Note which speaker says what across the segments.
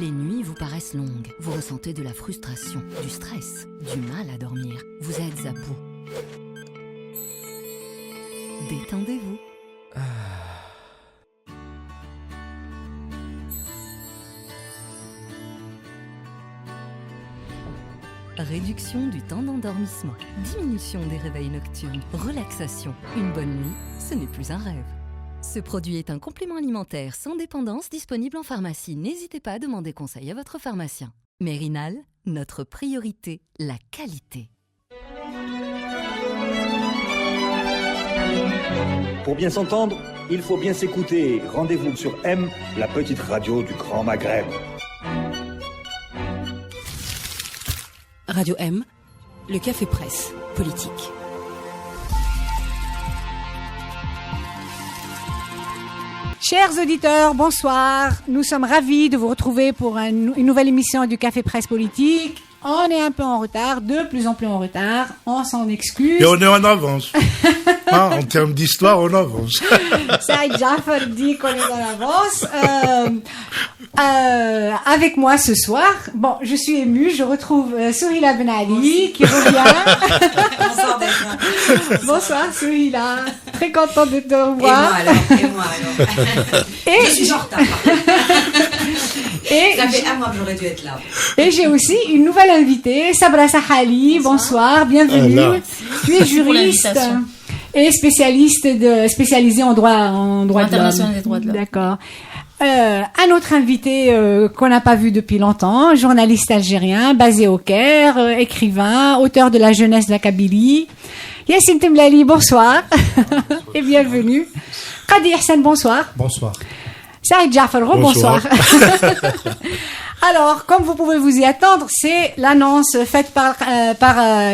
Speaker 1: Les nuits vous paraissent longues. Vous ressentez de la frustration, du stress, du mal à dormir. Vous êtes à bout. Détendez-vous. Réduction du temps d'endormissement, diminution des réveils nocturnes, relaxation. Une bonne nuit, ce n'est plus un rêve. Ce produit est un complément alimentaire sans dépendance disponible en pharmacie. N'hésitez pas à demander conseil à votre pharmacien. Mérinal, notre priorité, la qualité.
Speaker 2: Pour bien s'entendre, il faut bien s'écouter. Rendez-vous sur M, la petite radio du Grand Maghreb.
Speaker 3: Radio M, le café presse politique.
Speaker 4: Chers auditeurs, bonsoir. Nous sommes ravis de vous retrouver pour une nouvelle émission du Café Presse Politique. On est un peu en retard, de plus en plus en retard. On s'en excuse.
Speaker 5: Et on est en avance. En termes d'histoire, on avance.
Speaker 4: Saïd Jafar dit qu'on est en avance. Avec moi ce soir, bon, je suis émue, je retrouve Souhila Ben Ali qui revient.
Speaker 3: Bonsoir Bertrand.
Speaker 4: Bonsoir Souhila, très contente de te revoir.
Speaker 3: Et moi alors. Je suis en retard. Ça fait un mois que j'aurais dû être là.
Speaker 4: Et j'ai aussi une nouvelle invitée, Sabra Sahali. Bonsoir, bienvenue. Tu es juriste et spécialisée en droit
Speaker 6: international des droits de l'homme.
Speaker 4: D'accord. Un autre invité qu'on n'a pas vu depuis longtemps, journaliste algérien, basé au Caire, écrivain, auteur de La jeunesse de la Kabylie. Yassine Temlali, bonsoir. Et bienvenue. Qadi Hassan, bonsoir.
Speaker 7: Bonsoir.
Speaker 4: Saïd Jafar, bonsoir. Alors, comme vous pouvez vous y attendre, c'est l'annonce faite par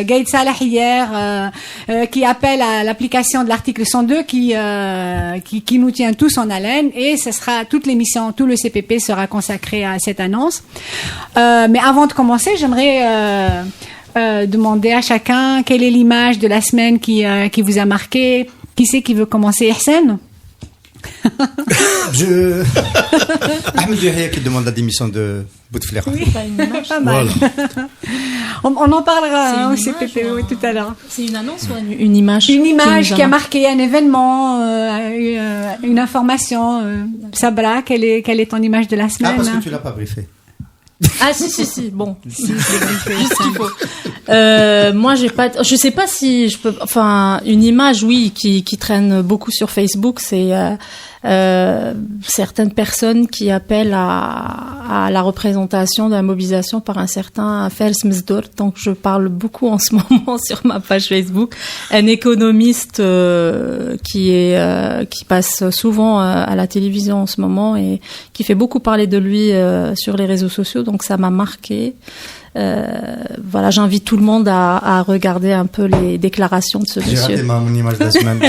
Speaker 4: Gaïd Salah hier, qui appelle à l'application de l'article 102 qui nous tient tous en haleine, et ce sera toute l'émission, tout le CPP sera consacré à cette annonce. Mais avant de commencer, j'aimerais demander à chacun quelle est l'image de la semaine qui vous a marqué. Qui c'est qui veut commencer? Ihsan?
Speaker 7: Ahmed Yahya qui demande la démission de Bouteflika.
Speaker 4: Oui, pas mal. Voilà. On en parlera au CPP tout à l'heure.
Speaker 6: C'est une annonce ou une image?
Speaker 4: Une image qui a marqué un événement, une information. Sabra, quelle est ton image de la semaine?
Speaker 7: Ah, parce que tu l'as pas briefé.
Speaker 6: Ah si bon. Si, juste qu'il faut. Moi je sais pas si je peux, enfin une image oui qui traîne beaucoup sur Facebook, c'est certaines personnes qui appellent à la représentation de la mobilisation par un certain Fels Mesdour. Donc je parle beaucoup en ce moment sur ma page Facebook, un économiste qui passe souvent à la télévision en ce moment et qui fait beaucoup parler de lui sur les réseaux sociaux. Donc ça m'a marqué. Voilà, j'invite tout le monde à regarder un peu les déclarations de ce monsieur.
Speaker 7: J'ai raté mon image de la semaine.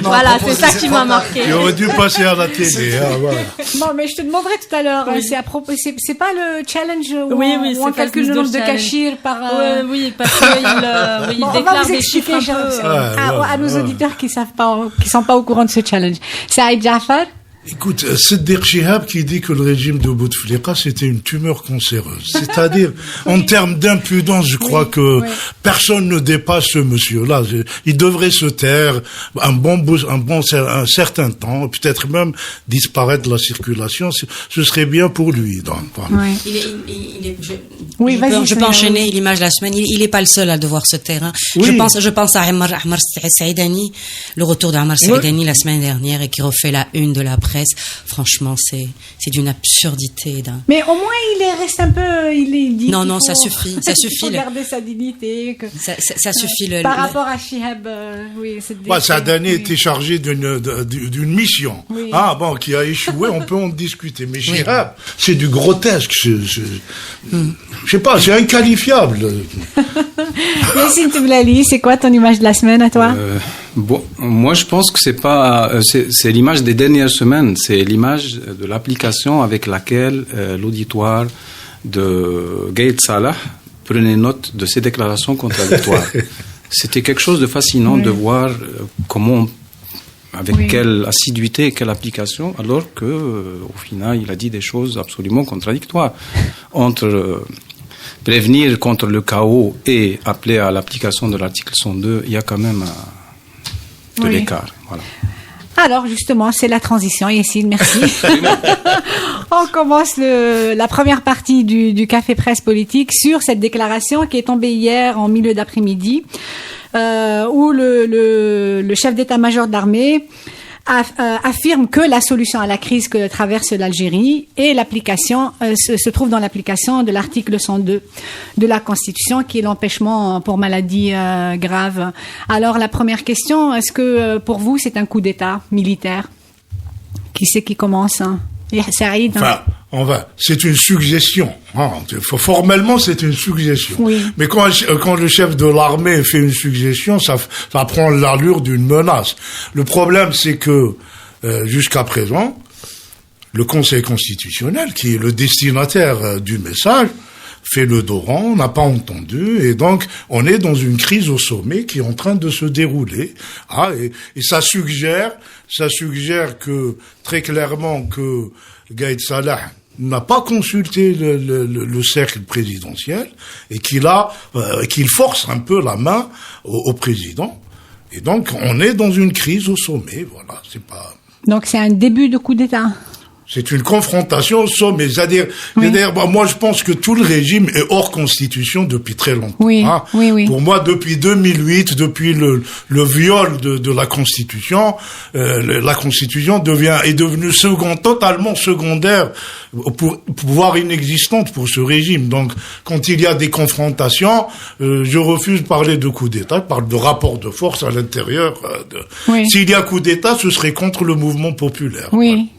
Speaker 6: Voilà, c'est ça qui m'a marqué.
Speaker 5: Tu aurais dû passer à la télé. Voilà.
Speaker 4: Non, mais je te demanderai tout à l'heure. Oui. C'est à propos. C'est pas le challenge où on calcule le nombre de cachir par.
Speaker 6: Oui, parce qu'il déclare des chiffres un peu.
Speaker 4: À nos auditeurs qui sont pas au courant de ce challenge. Saïd Jafar.
Speaker 5: Écoute, c'est Dir Chihab qui dit que le régime de Bouteflika c'était une tumeur cancéreuse. C'est-à-dire, en termes d'impudence, je crois que personne ne dépasse ce monsieur-là. Il devrait se taire un certain temps, peut-être même disparaître de la circulation. Ce serait bien pour lui. Donc, voilà.
Speaker 3: Je peux enchaîner l'image de la semaine. Il n'est pas le seul à devoir se taire. Hein. Oui. Je pense à Ammar Saïdani, le retour d'Ammar Saïdani la semaine dernière et qui refait la une de la presse. Franchement, c'est d'une absurdité.
Speaker 4: Mais au moins, il reste un peu. Il dit.
Speaker 3: Non, ça suffit. Ça suffit.
Speaker 4: Il faut garder sa dignité.
Speaker 3: Ça suffit.
Speaker 4: Par rapport à Chihab, oui.
Speaker 5: Saadani était chargé d'une mission. Oui. Qui a échoué. On peut en discuter. Mais Chihab, c'est du grotesque. Je sais pas, c'est inqualifiable.
Speaker 4: Yassine Temlali, c'est quoi ton image de la semaine à toi?
Speaker 8: Bon, moi je pense que c'est l'image des dernières semaines, c'est l'image de l'application avec laquelle l'auditoire de Gaïd Salah prenait note de ses déclarations contradictoires. C'était quelque chose de fascinant de voir comment avec quelle assiduité et quelle application, alors que au final il a dit des choses absolument contradictoires entre prévenir contre le chaos et appeler à l'application de l'article 102. Il y a quand même de l'écart. Voilà.
Speaker 4: Alors justement, c'est la transition, Yassine, merci. On commence la première partie du Café Presse Politique sur cette déclaration qui est tombée hier en milieu d'après-midi, où le chef d'état-major de l'armée affirme que la solution à la crise que traverse l'Algérie et l'application se trouve dans l'application de l'article 102 de la Constitution, qui est l'empêchement pour maladies graves. Alors la première question, est-ce que pour vous c'est un coup d'État militaire? Qui c'est qui commence, hein? Saïd, hein?
Speaker 5: Enfin, c'est une suggestion. Formellement, c'est une suggestion.
Speaker 4: Oui.
Speaker 5: Mais quand le chef de l'armée fait une suggestion, ça prend l'allure d'une menace. Le problème, c'est que jusqu'à présent, le Conseil constitutionnel, qui est le destinataire du message, fait le dos rond, on n'a pas entendu, et donc on est dans une crise au sommet qui est en train de se dérouler. Et ça suggère que très clairement que Gaïd Salah n'a pas consulté le cercle présidentiel et qu'il force un peu la main au président. Et donc on est dans une crise au sommet. Voilà, c'est pas.
Speaker 4: Donc c'est un début de coup d'État.
Speaker 5: C'est une confrontation au sommet. C'est-à-dire, moi, je pense que tout le régime est hors constitution depuis très longtemps.
Speaker 4: Oui, oui.
Speaker 5: Pour moi, depuis 2008, depuis le viol de la constitution, la constitution est devenue totalement secondaire, voire inexistante pour ce régime. Donc, quand il y a des confrontations, je refuse de parler de coup d'État, je parle de rapport de force à l'intérieur. S'il y a coup d'État, ce serait contre le mouvement populaire.
Speaker 4: Oui.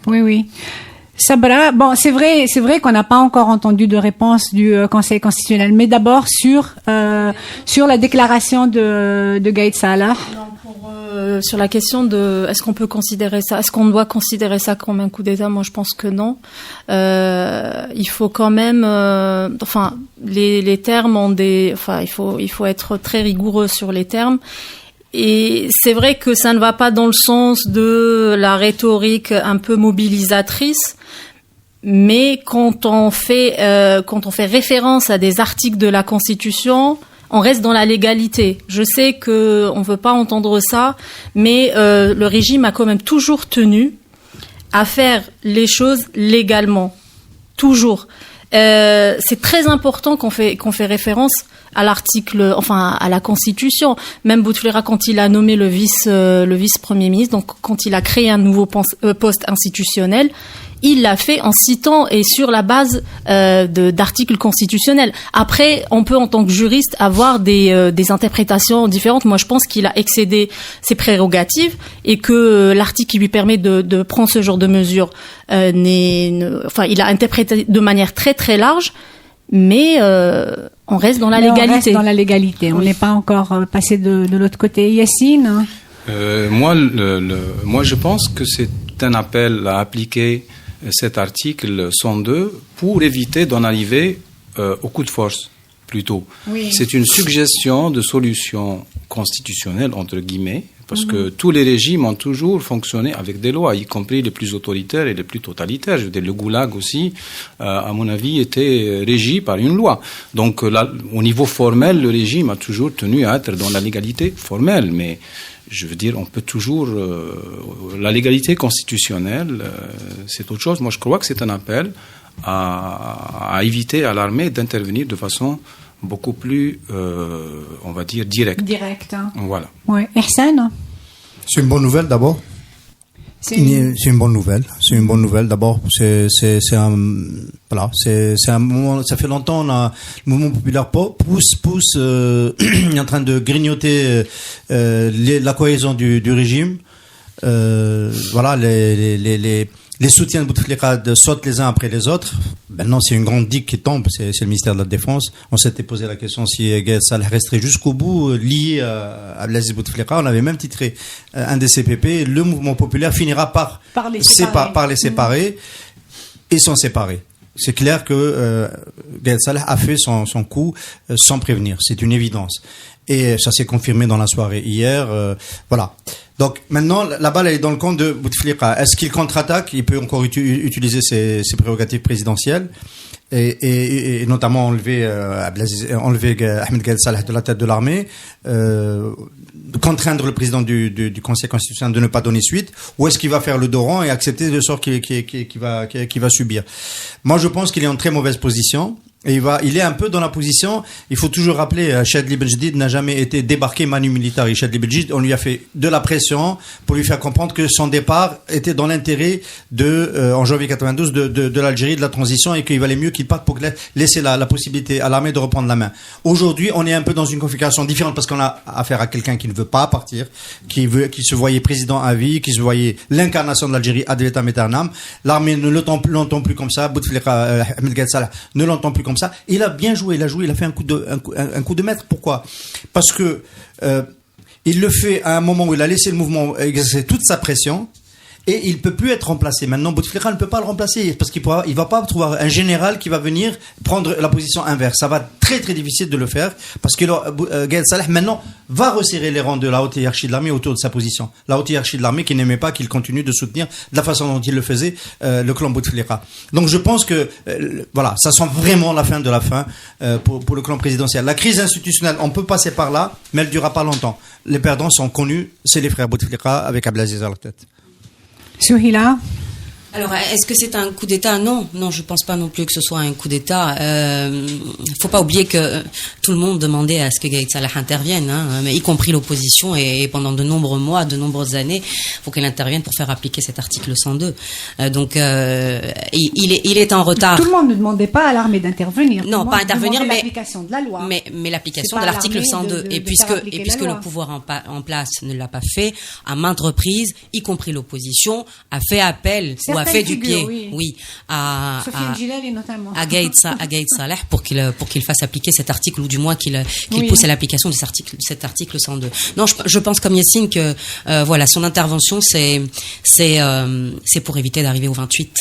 Speaker 4: Sabra, bon, c'est vrai qu'on n'a pas encore entendu de réponse du Conseil constitutionnel, mais d'abord sur la déclaration de Gaïd Salah.
Speaker 6: Non, sur la question de est-ce qu'on peut considérer ça, est-ce qu'on doit considérer ça comme un coup d'État, moi je pense que non. Il faut quand même, les termes ont il faut être très rigoureux sur les termes. Et c'est vrai que ça ne va pas dans le sens de la rhétorique un peu mobilisatrice, mais quand on fait référence à des articles de la Constitution, on reste dans la légalité. Je sais que on veut pas entendre ça, mais le régime a quand même toujours tenu à faire les choses légalement, toujours. C'est très important qu'on fait référence à l'article, à la Constitution. Même Bouteflika, quand il a nommé le vice-premier ministre, donc quand il a créé un nouveau poste institutionnel, il l'a fait en citant et sur la base d'articles constitutionnels. Après, on peut en tant que juriste avoir des interprétations différentes. Moi, je pense qu'il a excédé ses prérogatives et que l'article qui lui permet de prendre ce genre de mesures il a interprété de manière très très large. Mais on reste dans la légalité.
Speaker 4: On reste dans la légalité. On n'est pas encore passé de l'autre côté. Yassine,
Speaker 8: moi, je pense que c'est un appel à appliquer cet article 102 pour éviter d'en arriver au coup de force, plutôt.
Speaker 4: Oui.
Speaker 8: C'est une suggestion de solution constitutionnelle, entre guillemets, parce que tous les régimes ont toujours fonctionné avec des lois, y compris les plus autoritaires et les plus totalitaires. Je veux dire, le goulag aussi, à mon avis, était régi par une loi. Donc, au niveau formel, le régime a toujours tenu à être dans la légalité formelle, mais je veux dire, on peut toujours... la légalité constitutionnelle, c'est autre chose. Moi, je crois que c'est un appel à éviter à l'armée d'intervenir de façon beaucoup plus, on va dire, directe.
Speaker 4: Direct. Hein.
Speaker 8: Voilà.
Speaker 4: Ouais. Ihsan,
Speaker 7: c'est une bonne nouvelle d'abord. C'est une bonne nouvelle. C'est une bonne nouvelle d'abord. C'est un moment. Ça fait longtemps le mouvement populaire pousse est en train de grignoter la cohésion du régime. Les soutiens de Bouteflika sautent les uns après les autres. Maintenant, c'est une grande digue qui tombe. C'est le ministère de la Défense. On s'était posé la question si Gaïd Salah resterait jusqu'au bout lié à Abdelaziz Bouteflika. On avait même titré un des CPP. Le mouvement populaire finira par les séparer et s'en séparer. C'est clair que Gaïd Salah a fait son coup sans prévenir. C'est une évidence. Et ça s'est confirmé dans la soirée hier. Voilà. Donc maintenant, la balle elle est dans le camp de Bouteflika. Est-ce qu'il contre-attaque? Il peut encore utiliser ses prérogatives présidentielles et notamment enlever Ahmed Gaïd Salah de la tête de l'armée, contraindre le président du Conseil constitutionnel de ne pas donner suite, ou est-ce qu'il va faire le dos rond et accepter le sort qu'il va subir? Moi, je pense qu'il est en très mauvaise position. Et il est un peu dans la position, il faut toujours rappeler, Chadli Benjedid n'a jamais été débarqué manu militari. Chadli Benjedid, on lui a fait de la pression pour lui faire comprendre que son départ était dans l'intérêt en janvier 92 de l'Algérie, de la transition, et qu'il valait mieux qu'il parte pour laisser la possibilité à l'armée de reprendre la main. Aujourd'hui, on est un peu dans une configuration différente parce qu'on a affaire à quelqu'un qui ne veut pas partir, qui se voyait président à vie, qui se voyait l'incarnation de l'Algérie ad vitam aeternam. L'armée ne l'entend plus comme ça. Bouteflika, Ahmed Gaïd Salah ne l'entend plus comme ça. Il a bien joué, il a fait un coup de maître. Pourquoi? Parce que il le fait à un moment où il a laissé le mouvement exercer toute sa pression. Et il peut plus être remplacé. Maintenant, Bouteflika ne peut pas le remplacer parce il va pas trouver un général qui va venir prendre la position inverse. Ça va être très très difficile de le faire parce que Gaïd Salah maintenant va resserrer les rangs de la haute hiérarchie de l'armée autour de sa position. La haute hiérarchie de l'armée qui n'aimait pas qu'il continue de soutenir de la façon dont il le faisait le clan Bouteflika. Donc je pense que voilà, ça sent vraiment la fin de la fin pour le clan présidentiel. La crise institutionnelle, on peut passer par là, mais elle durera pas longtemps. Les perdants sont connus, c'est les frères Bouteflika avec Abdelaziz à leur tête.
Speaker 4: Souhila.
Speaker 3: Alors, est-ce que c'est un coup d'État? Non, je pense pas non plus que ce soit un coup d'État. Faut pas oublier que tout le monde demandait à ce que Gaïd Salah intervienne, mais y compris l'opposition, et pendant de nombreux mois, de nombreuses années, faut qu'elle intervienne pour faire appliquer cet article 102. Donc, il est en retard.
Speaker 4: Tout le monde ne demandait pas à l'armée d'intervenir.
Speaker 3: Non, pas intervenir, mais
Speaker 4: l'application de la loi.
Speaker 3: Mais l'application de l'article 102. Et puisque le pouvoir en place ne l'a pas fait, à maintes reprises, y compris l'opposition, a fait appel ou a fait du pied, à Gaïd Salah pour qu'il fasse appliquer cet article, ou du moins qu'il pousse à l'application de cet article 102. Non, je pense comme Yassine que voilà, son intervention c'est pour éviter d'arriver au 28.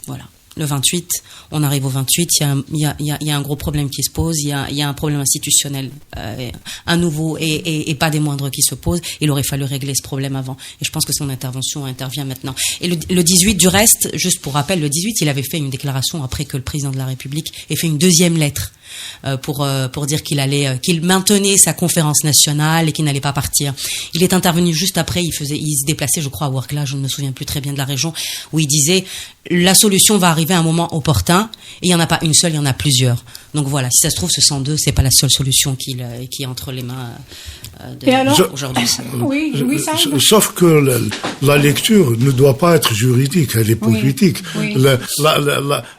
Speaker 3: Voilà. Le 28, on arrive au 28, il y a un gros problème qui se pose, il y a un problème institutionnel, un nouveau et pas des moindres qui se pose. Il aurait fallu régler ce problème avant. Et je pense que son intervention intervient maintenant. Et le 18, du reste, juste pour rappel, le 18, il avait fait une déclaration après que le président de la République ait fait une deuxième lettre pour dire qu'il maintenait sa conférence nationale et qu'il n'allait pas partir. Il est intervenu juste après, il se déplaçait, je crois, à Ouargla, je ne me souviens plus très bien de la région, où il disait la solution va arriver à un moment opportun, et il n'y en a pas une seule, il y en a plusieurs. Donc voilà, si ça se trouve, ce 102, c'est pas la seule solution qui est entre les mains aujourd'hui.
Speaker 4: Oui, ça arrive.
Speaker 5: Sauf que la lecture ne doit pas être juridique, elle est politique.
Speaker 4: Oui.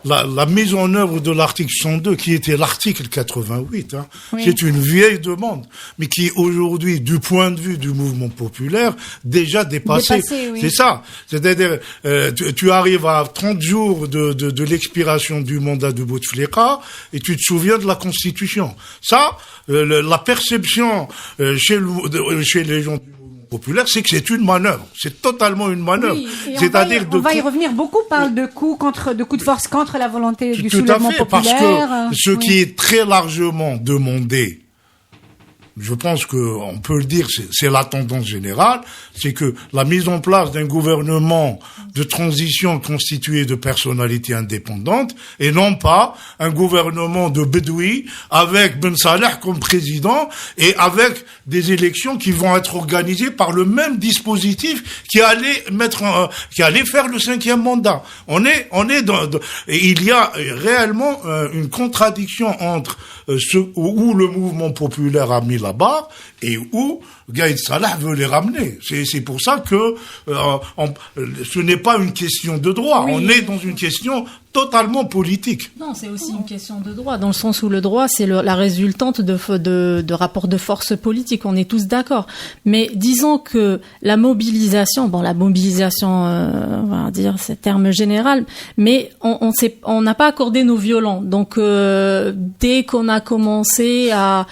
Speaker 5: La mise en œuvre de l'article 102, qui était l'article 88, qui est une vieille demande, mais qui est aujourd'hui, du point de vue du mouvement populaire, déjà dépassé.
Speaker 4: Oui.
Speaker 5: C'est ça. C'est-à-dire, tu arrives à 30 jours de l'expiration du mandat de Bouteflika et tu te souviens de la Constitution. Ça, la perception chez les gens du mouvement populaire, c'est que c'est une manœuvre. C'est totalement une manœuvre.
Speaker 4: Oui, c'est-à-dire on va y revenir beaucoup, parle de coups de force contre la volonté du soulèvement populaire.
Speaker 5: Parce que ce qui est très largement demandé, je pense qu'on peut le dire, c'est la tendance générale, c'est que la mise en place d'un gouvernement de transition constitué de personnalités indépendantes, et non pas un gouvernement de Bedoui avec Ben Salah comme président et avec des élections qui vont être organisées par le même dispositif qui allait faire le 5e mandat. On est et il y a réellement une contradiction entre où le mouvement populaire a mis la barre et où Gaïd Salah veut les ramener. C'est pour ça que ce n'est pas une question de droit. Oui. On est dans une question totalement politique.
Speaker 6: Non, c'est aussi une question de droit, dans le sens où le droit, c'est la résultante de rapports de force politique. On est tous d'accord. Mais disons que la mobilisation, on va dire c'est terme général, mais on n'a pas accordé nos violons. Donc dès qu'on a commencé à,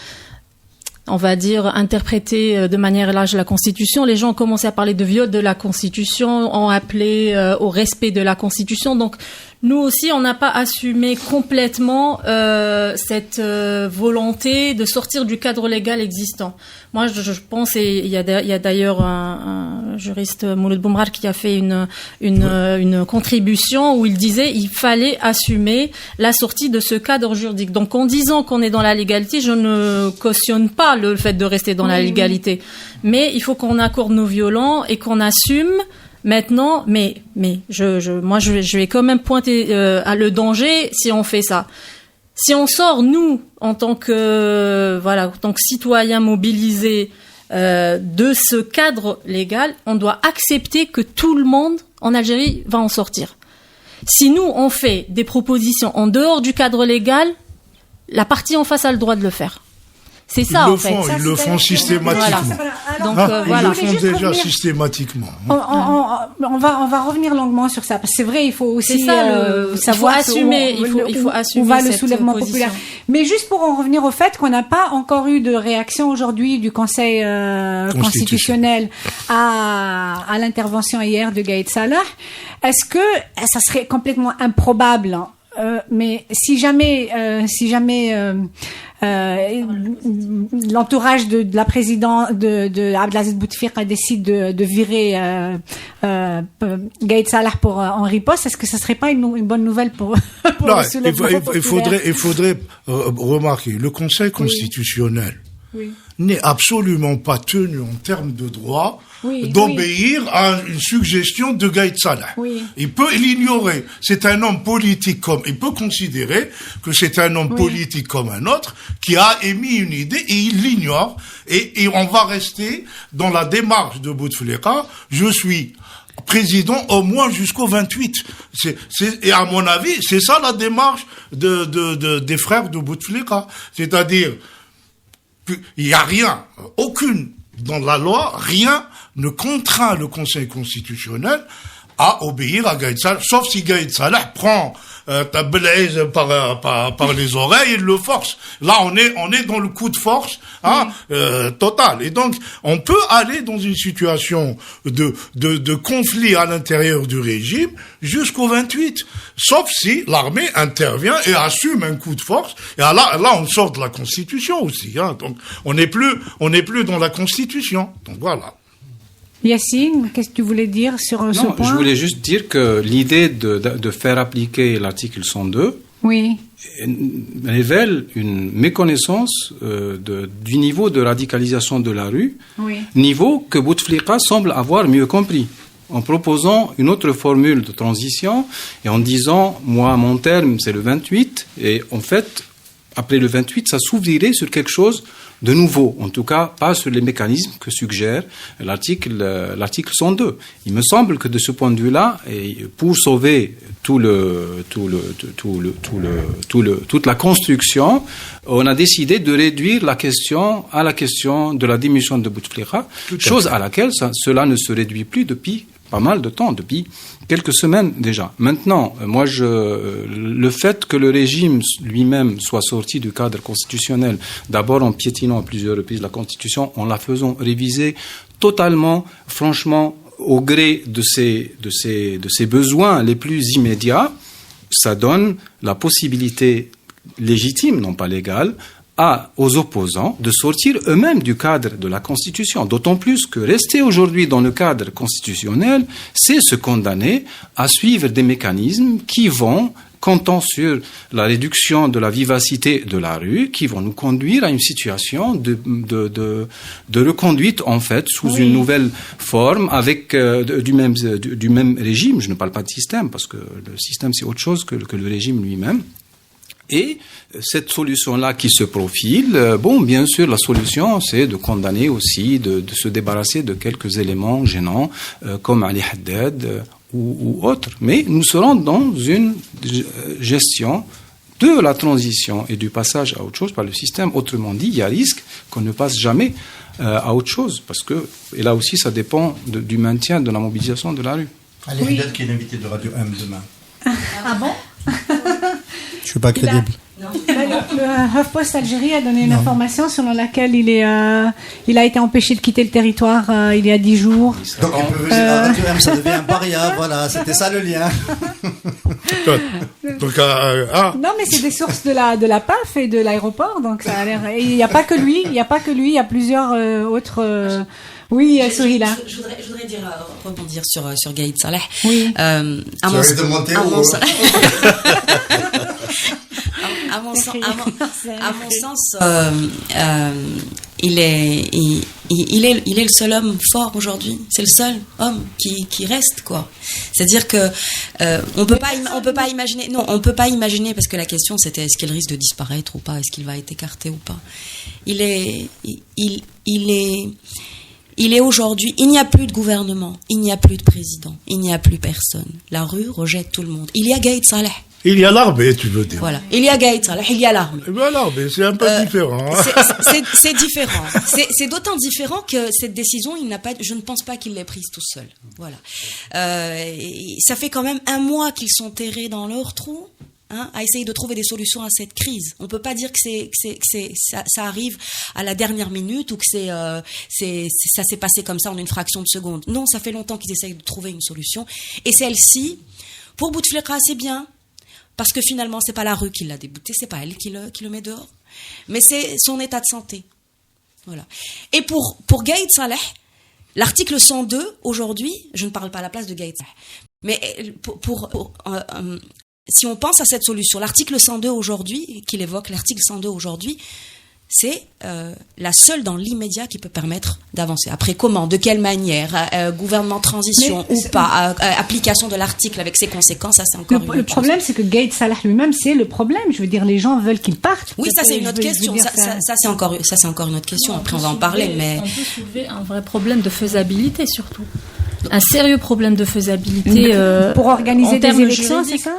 Speaker 6: on va dire, interpréter de manière large la Constitution, les gens ont commencé à parler de viol de la Constitution, ont appelé au respect de la Constitution. Donc, nous aussi, on n'a pas assumé complètement cette volonté de sortir du cadre légal existant. Moi, je pense, et il y a d'ailleurs un juriste, Mouloud Boumrar, qui a fait une contribution où il disait il fallait assumer la sortie de ce cadre juridique. Donc, en disant qu'on est dans la légalité, je ne cautionne pas le fait de rester dans la légalité. Mais il faut qu'on accorde nos violents et qu'on assume. Maintenant, mais je vais quand même pointer à le danger si on fait ça. Si on sort, nous, en tant que citoyens mobilisés de ce cadre légal, on doit accepter que tout le monde en Algérie va en sortir. Si nous, on fait des propositions en dehors du cadre légal, la partie en face a le droit de le faire. C'est ça, en fait.
Speaker 5: Ils le font systématiquement.
Speaker 4: Voilà.
Speaker 6: Donc,
Speaker 5: Ils le font déjà systématiquement.
Speaker 4: On va revenir longuement sur ça, parce que c'est vrai, il faut aussi savoir
Speaker 6: il faut assumer
Speaker 4: où va le
Speaker 6: cette
Speaker 4: soulèvement
Speaker 6: position.
Speaker 4: populaire. Mais juste pour en revenir au fait qu'on n'a pas encore eu de réaction aujourd'hui du Conseil constitutionnel à l'intervention hier de Gaïd Salah, est-ce que ça serait complètement improbable, mais si jamais l'entourage de la présidente de Abdelaziz Bouteflika décide de virer Gaïd Salah pour en riposte, est-ce que ça serait pas une bonne nouvelle pour
Speaker 5: non,
Speaker 4: le soulèvement populaire?
Speaker 5: il faudrait remarquer, le Conseil constitutionnel n'est absolument pas tenu en termes de droit d'obéir à une suggestion de Gaïd Salah. Il peut l'ignorer. C'est un homme politique il peut considérer que c'est un homme politique comme un autre qui a émis une idée et il l'ignore et on va rester dans la démarche de Bouteflika. Je suis président au moins jusqu'au 28. Et à mon avis, c'est ça la démarche des frères de Bouteflika. C'est-à-dire, il n'y a rien, dans la loi, rien ne contraint le Conseil constitutionnel à obéir à Gaïd Salah, sauf si Gaïd Salah prend Blaise par les oreilles et le force. Là, on est dans le coup de force total. Et donc, on peut aller dans une situation de conflit à l'intérieur du régime jusqu'au 28, sauf si l'armée intervient et assume un coup de force. Et là, on sort de la Constitution aussi. Donc, on n'est plus dans la Constitution. Donc voilà.
Speaker 4: Yacine, qu'est-ce que tu voulais dire sur ce point?
Speaker 8: Je voulais juste dire que l'idée de faire appliquer l'article 102 révèle une méconnaissance du niveau de radicalisation de la rue, niveau que Bouteflika semble avoir mieux compris, en proposant une autre formule de transition et en disant, moi, mon terme, c'est le 28, et en fait, après le 28, ça s'ouvrirait sur quelque chose de nouveau, en tout cas pas sur les mécanismes que suggère l'article 102. Il me semble que de ce point de vue-là, et pour sauver toute la construction, on a décidé de réduire la question à la question de la démission de Bouteflika, chose à laquelle cela ne se réduit plus depuis pas mal de temps, depuis quelques semaines déjà. Maintenant, le fait que le régime lui-même soit sorti du cadre constitutionnel, d'abord en piétinant à plusieurs reprises la Constitution, en la faisant réviser totalement, franchement, au gré de ses besoins les plus immédiats, ça donne la possibilité légitime, non pas légale, aux opposants de sortir eux-mêmes du cadre de la Constitution. D'autant plus que rester aujourd'hui dans le cadre constitutionnel, c'est se condamner à suivre des mécanismes qui vont, comptant sur la réduction de la vivacité de la rue, qui vont nous conduire à une situation de reconduite, en fait, sous une nouvelle forme, avec du même régime. Je ne parle pas de système, parce que le système, c'est autre chose que le régime lui-même. Et cette solution-là qui se profile, bien sûr, la solution, c'est de condamner aussi, de se débarrasser de quelques éléments gênants, comme Ali Haddad ou autres. Mais nous serons dans une gestion de la transition et du passage à autre chose par le système. Autrement dit, il y a risque qu'on ne passe jamais à autre chose, parce que, et là aussi, ça dépend du maintien de la mobilisation de la rue.
Speaker 7: Ali Haddad qui est l'invité de Radio M demain.
Speaker 4: Ah bon?
Speaker 7: Je suis pas crédible.
Speaker 4: Le HuffPost Algérie a donné une information selon laquelle il a été empêché de quitter le territoire il y a 10 jours.
Speaker 7: Donc on peut venir à Radio M, ça devient un paria, voilà, c'était ça le lien.
Speaker 5: Donc,
Speaker 4: Non, mais c'est des sources de la PAF et de l'aéroport, donc ça a l'air. Et il n'y a pas que lui, il y a plusieurs autres. Oui, Souhila.
Speaker 3: Je voudrais dire, rebondir sur Gaïd Saleh.
Speaker 4: Oui.
Speaker 3: À mon sens, il est le seul homme fort aujourd'hui. C'est le seul homme qui reste, quoi. C'est-à-dire que on peut pas imaginer. Non, on peut pas imaginer, parce que la question c'était est-ce qu'il risque de disparaître ou pas, est-ce qu'il va être écarté ou pas. Il est aujourd'hui, il n'y a plus de gouvernement, il n'y a plus de président, il n'y a plus personne. La rue rejette tout le monde. Il y a Gaïd Saleh.
Speaker 5: il y a l'armée, tu veux dire.
Speaker 3: Voilà. Il y a Gaïd Saleh, il y a l'armée.
Speaker 5: L'armée, c'est un peu différent.
Speaker 3: C'est différent. C'est d'autant différent que cette décision, je ne pense pas qu'il l'ait prise tout seul. Voilà. Ça fait quand même 1 mois qu'ils sont terrés dans leur trou. À essayer de trouver des solutions à cette crise. On peut pas dire que ça arrive à la dernière minute ou que ça s'est passé comme ça en une fraction de seconde. Non, ça fait longtemps qu'ils essayent de trouver une solution. Et celle-ci, pour Bouteflika, c'est bien. Parce que finalement, c'est pas la rue qui l'a débouté, c'est pas elle qui le met dehors. Mais c'est son état de santé. Voilà. Et pour Gaïd Saleh, l'article 102, aujourd'hui, je ne parle pas à la place de Gaïd Saleh, mais si on pense à cette solution, l'article 102 aujourd'hui, qu'il évoque, l'article 102 aujourd'hui, c'est la seule dans l'immédiat qui peut permettre d'avancer. Après, comment, de quelle manière, gouvernement de transition ou pas, application de l'article avec ses conséquences, ça c'est encore une autre chose.
Speaker 4: Le problème, c'est que Gaïd Saleh lui-même, c'est le problème. Je veux dire, les gens veulent qu'il parte.
Speaker 3: Oui, ça c'est une autre question. Ça c'est encore une autre question. Après, on va en parler, mais
Speaker 6: on peut soulever un vrai problème de faisabilité surtout. Un sérieux problème de faisabilité
Speaker 4: pour organiser des élections, c'est ça?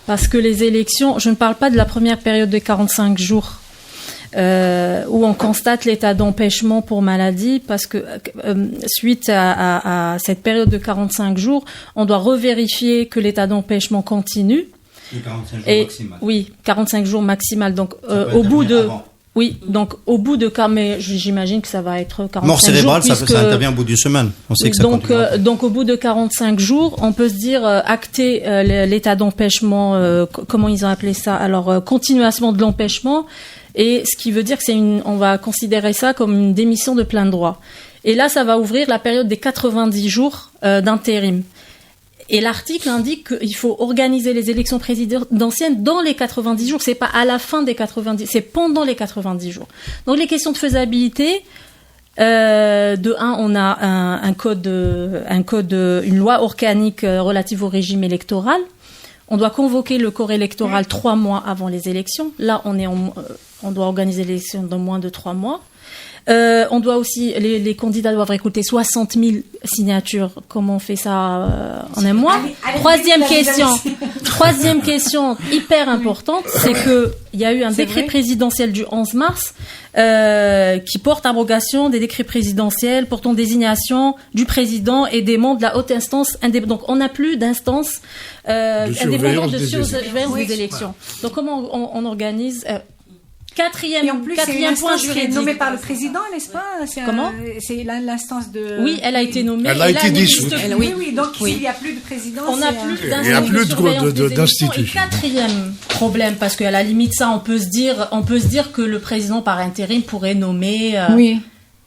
Speaker 6: Parce que les élections, je ne parle pas de la première période de 45 jours où on constate l'état d'empêchement pour maladie, parce que suite à cette période de 45 jours, on doit revérifier que l'état d'empêchement continue.
Speaker 7: Et 45 jours maximal.
Speaker 6: Oui, 45 jours maximal. Donc au bout de...
Speaker 7: Avant.
Speaker 6: Oui, donc au bout de mais j'imagine que ça va être 45
Speaker 7: mort cérébrale,
Speaker 6: jours.
Speaker 7: Ça intervient au bout d'une semaine. On sait que ça
Speaker 6: donc au bout de 45 jours, on peut se dire acter l'état d'empêchement, comment ils ont appelé ça? Alors continuation de l'empêchement, et ce qui veut dire que on va considérer ça comme une démission de plein droit. Et là, ça va ouvrir la période des 90 jours d'intérim. Et l'article indique qu'il faut organiser les élections présidentielles dans les 90 jours. C'est pas à la fin des 90, c'est pendant les 90 jours. Donc les questions de faisabilité, de un, on a une loi organique relative au régime électoral. On doit convoquer le corps électoral 3 mois avant les élections. Là, on doit organiser l'élection dans moins de 3 mois. On doit aussi, les candidats doivent récolter 60 000 signatures. Comment on fait ça en un mois? Troisième question hyper importante, c'est que il y a eu un décret présidentiel du 11 mars qui porte abrogation des décrets présidentiels portant désignation du président et des membres de la haute instance indépendante. Donc on n'a plus d'instance indépendante de surveillance des élections. Donc comment on organise Quatrième point juridique.
Speaker 4: Nommée par le président, n'est-ce pas?
Speaker 6: Comment?
Speaker 4: C'est l'instance de...
Speaker 6: Oui, elle a été nommée.
Speaker 5: Elle a été dissoute.
Speaker 4: Oui, donc il n'y a plus de présidence.
Speaker 6: On n'a plus
Speaker 5: d'institution.
Speaker 6: Et quatrième problème, parce qu'à la limite, ça, on peut se dire que le président par intérim pourrait nommer...
Speaker 4: Oui.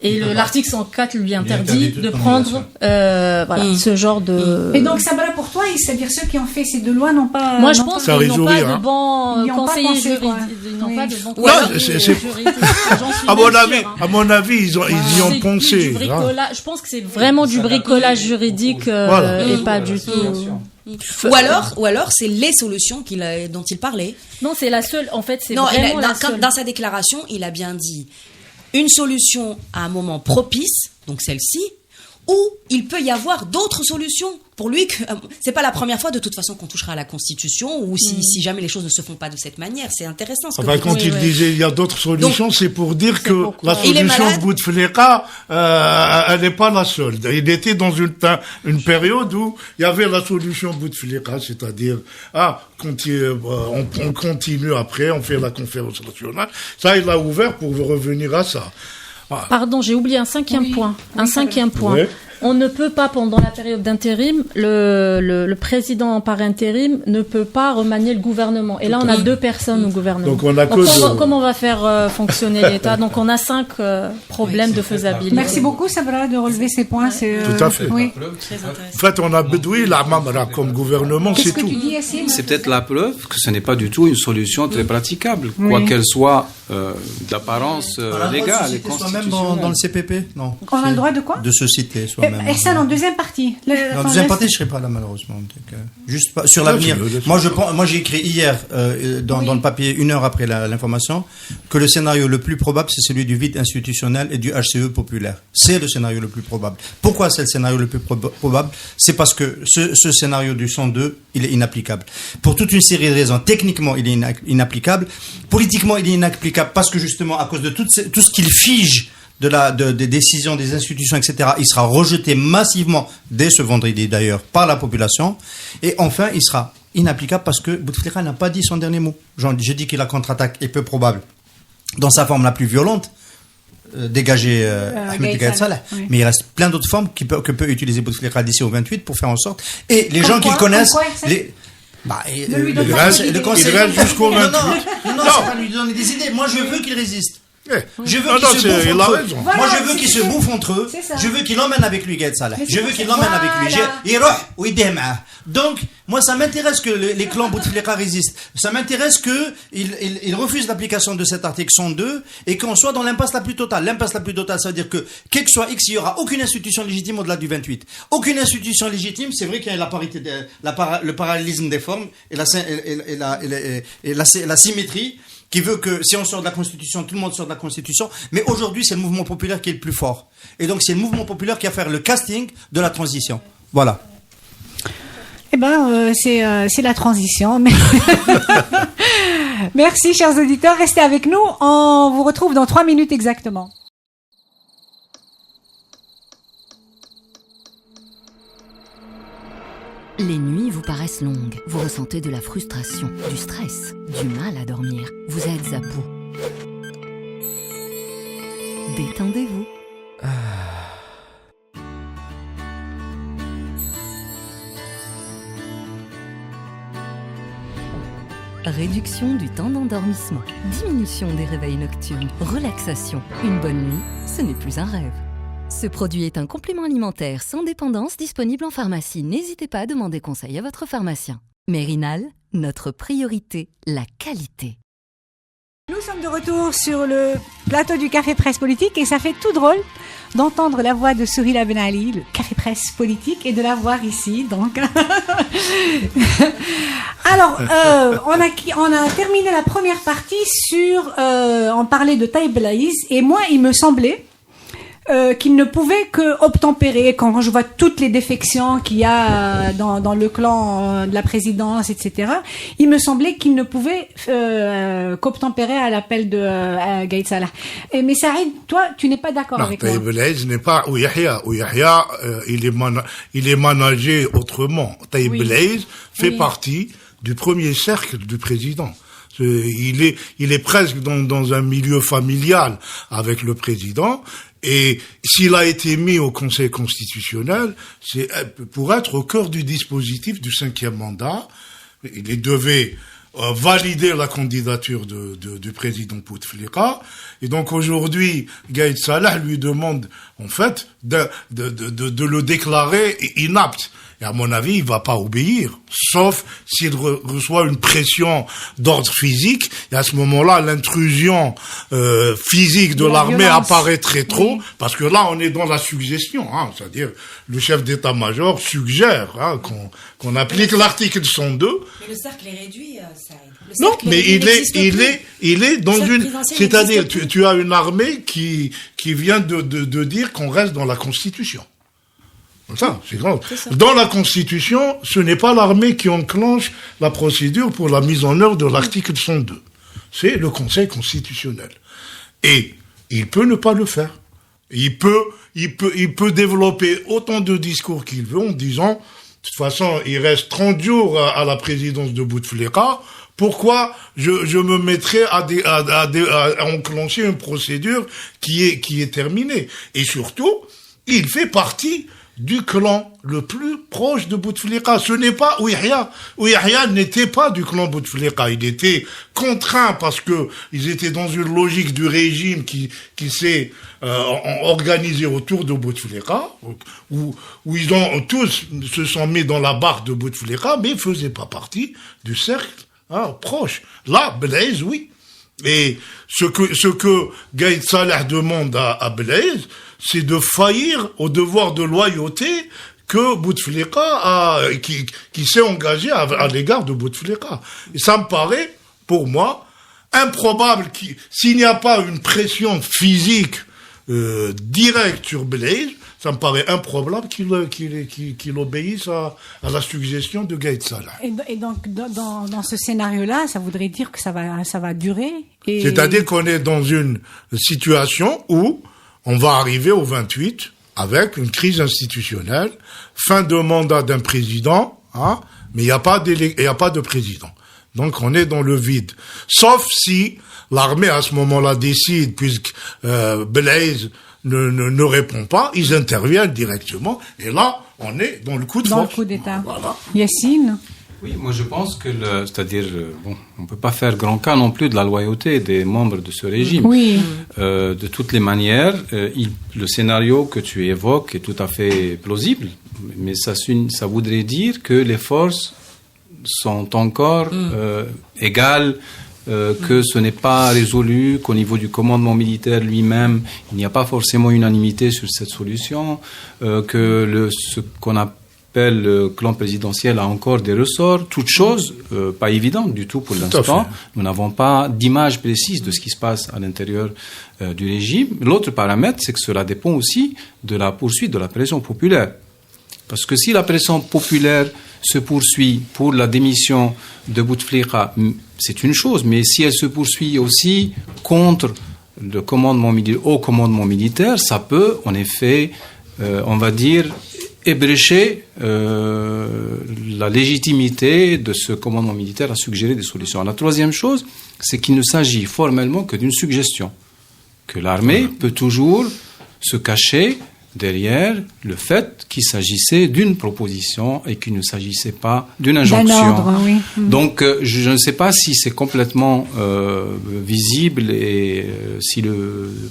Speaker 6: Et l'article 104 lui interdit de prendre ce genre de...
Speaker 4: Et donc, Sabra, pour toi, c'est-à-dire ceux qui ont fait ces 2 lois n'ont pas...
Speaker 6: Moi, je pense qu'ils n'ont pas de bons conseillers juridiques. Ils n'ont pas de bons conseillers juridiques.
Speaker 5: À mon avis, ils y ont pensé.
Speaker 6: Je pense que c'est vraiment du bricolage juridique et pas du tout...
Speaker 3: Ou alors c'est les solutions dont il parlait.
Speaker 6: Non, c'est la seule. En fait, c'est vraiment la seule.
Speaker 3: Dans sa déclaration, il a bien dit une solution à un moment propice, donc celle-ci, ou il peut y avoir d'autres solutions. Pour lui, c'est pas la première fois de toute façon qu'on touchera à la Constitution, ou si jamais les choses ne se font pas de cette manière. C'est intéressant.
Speaker 5: Quand il disait il y a d'autres solutions, c'est pour dire que la solution Bouteflika, elle n'est pas la seule. Il était dans une période où il y avait la solution Bouteflika, c'est-à-dire on continue après, on fait la conférence nationale. Ça, il a ouvert pour revenir à ça.
Speaker 6: Pardon, j'ai oublié un cinquième point. Oui. On ne peut pas, pendant la période d'intérim, le président par intérim ne peut pas remanier le gouvernement. Et là, on a 2 personnes au gouvernement.
Speaker 5: Donc, on a
Speaker 6: comment on va faire fonctionner l'État? Donc, on a 5 problèmes de faisabilité.
Speaker 4: Merci beaucoup, Sabra, de relever ces points.
Speaker 5: Tout à fait.
Speaker 4: Oui.
Speaker 5: Très intéressant. En fait, on a Bedoui, la Mamra comme gouvernement, c'est tout.
Speaker 4: Tu dis, Yassine?
Speaker 8: C'est peut-être la preuve que ce n'est pas du tout une solution très praticable, quoi qu'elle soit d'apparence légale et constitutionnelle.
Speaker 7: Même dans le CPP, non.
Speaker 4: On a le droit de quoi?
Speaker 7: De se citer soi-même.
Speaker 4: Ehsan, en deuxième partie.
Speaker 7: En deuxième partie, je serai pas là malheureusement. Juste sur l'avenir. Moi, j'ai écrit hier dans le papier 1 heure après l'information que le scénario le plus probable, c'est celui du vide institutionnel et du HCE populaire. C'est le scénario le plus probable. Pourquoi c'est le scénario le plus probable? C'est parce que ce scénario du 102, il est inapplicable. Pour toute une série de raisons. Techniquement, il est inapplicable. Politiquement, il est inapplicable parce que justement, à cause de tout ce qu'il fige des décisions des institutions, etc., il sera rejeté massivement dès ce vendredi d'ailleurs par la population. Et enfin, il sera inapplicable parce que Bouteflika n'a pas dit son dernier mot. J'ai dit que la contre-attaque est peu probable dans sa forme la plus violente, dégager Ahmed Gaïd Salah. Oui. Mais il reste plein d'autres formes que peut utiliser Bouteflika d'ici au 28 pour faire en sorte. Et les gens qui connaissent...
Speaker 5: il reste jusqu'au 28.
Speaker 7: Non, c'est pas lui donner des idées. Moi, je veux qu'il résiste. Je veux qu'il se bouffe entre eux. Moi, je veux qu'il se bouffe entre eux. Je veux qu'il emmène avec lui Gaïd Salah. Je veux qu'il l'emmène avec lui. Donc, moi, ça m'intéresse que les clans Bouteflika résistent. Ça m'intéresse qu'ils refusent l'application de cet article 102 et qu'on soit dans l'impasse la plus totale. L'impasse la plus totale, ça veut dire que, quel que soit X, il n'y aura aucune institution légitime au-delà du 28. Aucune institution légitime, c'est vrai qu'il y a la parité, le parallélisme des formes et la symétrie, qui veut que si on sort de la Constitution, tout le monde sort de la Constitution. Mais aujourd'hui, c'est le mouvement populaire qui est le plus fort. Et donc, c'est le mouvement populaire qui va faire le casting de la transition. Voilà.
Speaker 4: Eh ben, c'est la transition. Merci, chers auditeurs. Restez avec nous. On vous retrouve dans 3 minutes exactement.
Speaker 1: Les nuits vous paraissent longues, vous ressentez de la frustration, du stress, du mal à dormir, vous êtes à bout. Détendez-vous. Réduction du temps d'endormissement, diminution des réveils nocturnes, relaxation. Une bonne nuit, ce n'est plus un rêve. Ce produit est un complément alimentaire sans dépendance disponible en pharmacie. N'hésitez pas à demander conseil à votre pharmacien. Merinal, notre priorité, la qualité.
Speaker 4: Nous sommes de retour sur le plateau du Café Presse Politique et ça fait tout drôle d'entendre la voix de Sourila Ben Ali, le Café Presse Politique, et de la voir ici. Donc, alors, on a terminé la première partie sur, on parlait de Taïb Belaïs et moi, il me semblait qu'il ne pouvait que obtempérer quand je vois toutes les défections qu'il y a dans le clan de la présidence, etc. Il me semblait qu'il ne pouvait qu'obtempérer à l'appel de Gaïd Salah. Mais Saïd, toi, tu n'es pas d'accord avec moi?
Speaker 5: Taïb Belaïs n'est pas ou Yahya. Il est managé autrement. Taïb Belaïs fait partie du premier cercle du président. Il est presque dans un milieu familial avec le président. Et s'il a été mis au Conseil constitutionnel, c'est pour être au cœur du dispositif du 5e mandat. Il devait valider la candidature du président Bouteflika. Et donc aujourd'hui, Gaïd Salah lui demande en fait de le déclarer inapte. Et à mon avis, il va pas obéir, sauf s'il reçoit une pression d'ordre physique. Et à ce moment-là, l'intrusion physique de l'armée apparaît très trop, parce que là, on est dans la suggestion. C'est-à-dire, le chef d'état-major suggère qu'on applique l'article 102.
Speaker 3: Mais le cercle est réduit, Saïd.
Speaker 5: Non, mais il est dans une... C'est-à-dire, tu as une armée qui vient de dire qu'on reste dans la Constitution. Ça, c'est grand. Dans la Constitution, ce n'est pas l'armée qui enclenche la procédure pour la mise en œuvre de l'article 102. C'est le Conseil constitutionnel. Et il peut ne pas le faire. Il peut développer autant de discours qu'il veut en disant, de toute façon, il reste 30 jours à la présidence de Bouteflika. Pourquoi je me mettrais à enclencher une procédure qui est terminée? Et surtout, il fait partie du clan le plus proche de Bouteflika. Ce n'est pas Ouihya. Ouihya n'était pas du clan Bouteflika. Il était contraint parce que ils étaient dans une logique du régime qui s'est organisé autour de Bouteflika, où ils ont tous se sont mis dans la barre de Bouteflika, mais ils faisaient pas partie du cercle proche. Là, Blaise, oui. Et ce que Gaïd Salah demande à Blaise, c'est de faillir au devoir de loyauté que Bouteflika qui s'est engagé à l'égard de Bouteflika. Et ça me paraît, pour moi, improbable s'il n'y a pas une pression physique directe sur Blaise, ça me paraît improbable qu'il obéisse à la suggestion de Gaïd Salah.
Speaker 4: Et donc, dans ce scénario-là, ça voudrait dire que ça va durer.
Speaker 5: C'est-à-dire qu'on est dans une situation où on va arriver au 28 avec une crise institutionnelle, fin de mandat d'un président, mais il n'y a pas de président. Donc on est dans le vide. Sauf si l'armée à ce moment-là décide, puisque Blaise ne répond pas, ils interviennent directement, et là on est dans le coup de force.
Speaker 4: Dans le coup d'État. Voilà. Yassine?
Speaker 8: Oui, moi je pense que, on peut pas faire grand cas non plus de la loyauté des membres de ce régime.
Speaker 4: Oui.
Speaker 8: De toutes les manières, le scénario que tu évoques est tout à fait plausible, mais ça voudrait dire que les forces sont encore égales, que ce n'est pas résolu, qu'au niveau du commandement militaire lui-même, il n'y a pas forcément unanimité sur cette solution, que ce qu'on appelle le clan présidentiel a encore des ressorts, toutes choses pas évidentes du tout pour l'instant. Nous n'avons pas d'image précise de ce qui se passe à l'intérieur du régime. L'autre paramètre, c'est que cela dépend aussi de la poursuite de la pression populaire. Parce que si la pression populaire se poursuit pour la démission de Bouteflika, c'est une chose, mais si elle se poursuit aussi contre le haut commandement militaire, ça peut, en effet, on va dire, ébrécher la légitimité de ce commandement militaire à suggérer des solutions. La troisième chose, c'est qu'il ne s'agit formellement que d'une suggestion, que l'armée peut toujours se cacher derrière le fait qu'il s'agissait d'une proposition et qu'il ne s'agissait pas d'une injonction.
Speaker 4: D'un ordre, oui.
Speaker 8: Donc, je ne sais pas si c'est complètement visible et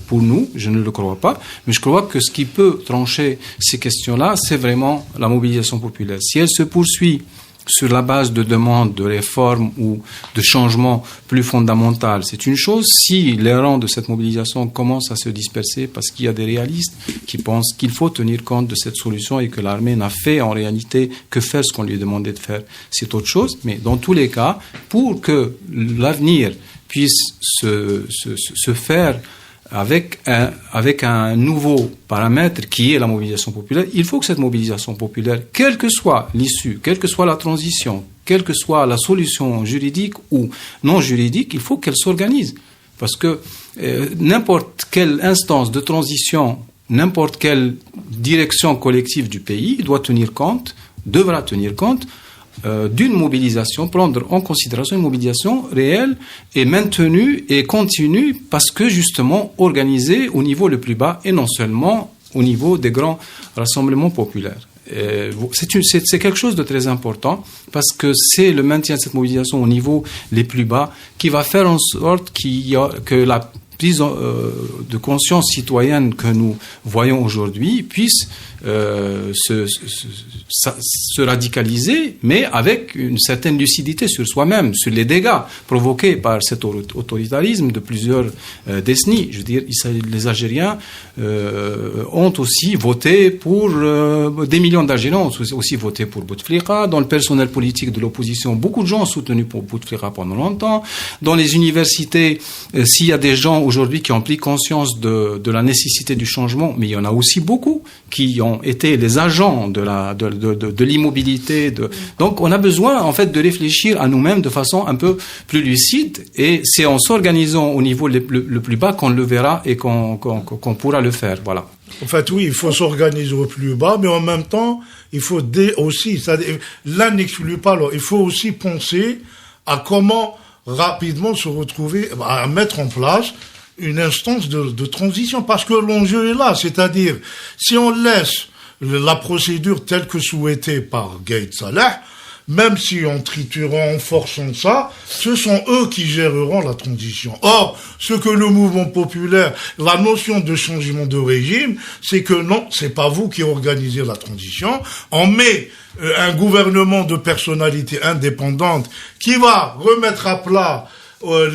Speaker 8: pour nous, je ne le crois pas, mais je crois que ce qui peut trancher ces questions-là, c'est vraiment la mobilisation populaire. Si elle se poursuit sur la base de demandes de réformes ou de changements plus fondamentaux, c'est une chose. Si les rangs de cette mobilisation commencent à se disperser parce qu'il y a des réalistes qui pensent qu'il faut tenir compte de cette solution et que l'armée n'a fait en réalité que faire ce qu'on lui demandait de faire, c'est autre chose. Mais dans tous les cas, pour que l'avenir puisse se faire avec un nouveau paramètre qui est la mobilisation populaire, il faut que cette mobilisation populaire, quelle que soit l'issue, quelle que soit la transition, quelle que soit la solution juridique ou non juridique, il faut qu'elle s'organise. Parce que n'importe quelle instance de transition, n'importe quelle direction collective du pays devra tenir compte d'une mobilisation, prendre en considération une mobilisation réelle et maintenue et continue parce que justement organisée au niveau le plus bas et non seulement au niveau des grands rassemblements populaires. C'est quelque chose de très important parce que c'est le maintien de cette mobilisation au niveau les plus bas qui va faire en sorte que la prise de conscience citoyenne que nous voyons aujourd'hui puisse se radicaliser, mais avec une certaine lucidité sur soi-même, sur les dégâts provoqués par cet autoritarisme de plusieurs décennies. Je veux dire, les Algériens ont aussi voté pour des millions d'Algériens ont aussi voté pour Bouteflika. Dans le personnel politique de l'opposition, beaucoup de gens ont soutenu pour Bouteflika pendant longtemps. Dans les universités, s'il y a des gens aujourd'hui qui ont pris conscience de la nécessité du changement, mais il y en a aussi beaucoup qui ont été les agents de l'immobilité. Donc, on a besoin, en fait, de réfléchir à nous-mêmes de façon un peu plus lucide, et c'est en s'organisant au niveau le plus bas qu'on le verra et qu'on pourra le faire. Voilà.
Speaker 5: En fait, oui, il faut s'organiser au plus bas, mais en même temps, il faut aussi, l'un n'exclut pas l'autre. Il faut aussi penser à comment rapidement se retrouver, à mettre en place une instance de transition, parce que l'enjeu est là, c'est-à-dire, si on laisse la procédure telle que souhaitée par Gaïd Salah, même si en triturant, en forçant ça, ce sont eux qui géreront la transition. Or, ce que le mouvement populaire, la notion de changement de régime, c'est que non, c'est pas vous qui organisez la transition. On met un gouvernement de personnalités indépendantes qui va remettre à plat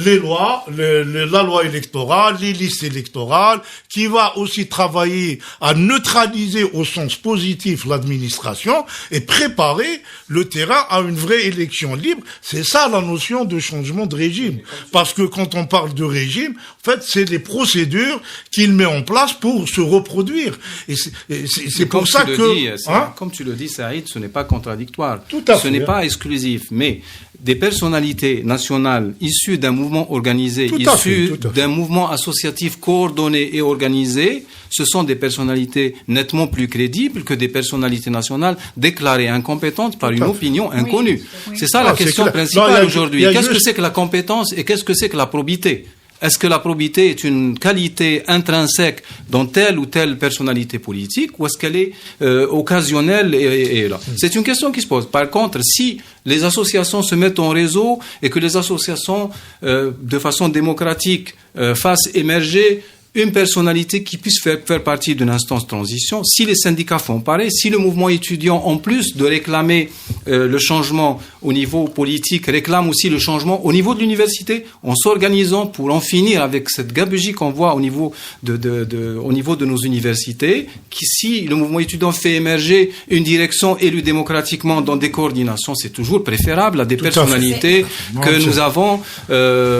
Speaker 5: les lois, la loi électorale, les listes électorales, qui va aussi travailler à neutraliser au sens positif l'administration et préparer le terrain à une vraie élection libre. C'est ça la notion de changement de régime. Parce que quand on parle de régime, en fait, c'est les procédures qu'il met en place pour se reproduire. Et c'est pour ça que...
Speaker 8: Comme tu le dis, Saïd, ce n'est pas contradictoire.
Speaker 5: Tout à fait.
Speaker 8: Ce n'est pas exclusif, mais des personnalités nationales issues d'un mouvement organisé, issues d'un mouvement associatif coordonné et organisé, ce sont des personnalités nettement plus crédibles que des personnalités nationales déclarées incompétentes par une opinion inconnue. Oui. C'est ça la question principale aujourd'hui. Qu'est-ce que c'est que la compétence et qu'est-ce que c'est que la probité ? Est-ce que la probité est une qualité intrinsèque dans telle ou telle personnalité politique, ou est-ce qu'elle est occasionnelle et là ? C'est une question qui se pose. Par contre, si les associations se mettent en réseau et que les associations, de façon démocratique, fassent émerger une personnalité qui puisse faire partie d'une instance de transition, si les syndicats font pareil, si le mouvement étudiant, en plus de réclamer le changement au niveau politique, réclame aussi le changement au niveau de l'université, en s'organisant pour en finir avec cette gabegie qu'on voit au niveau de nos universités, qui, si le mouvement étudiant fait émerger une direction élue démocratiquement dans des coordinations, c'est toujours préférable à des personnalités que nous avons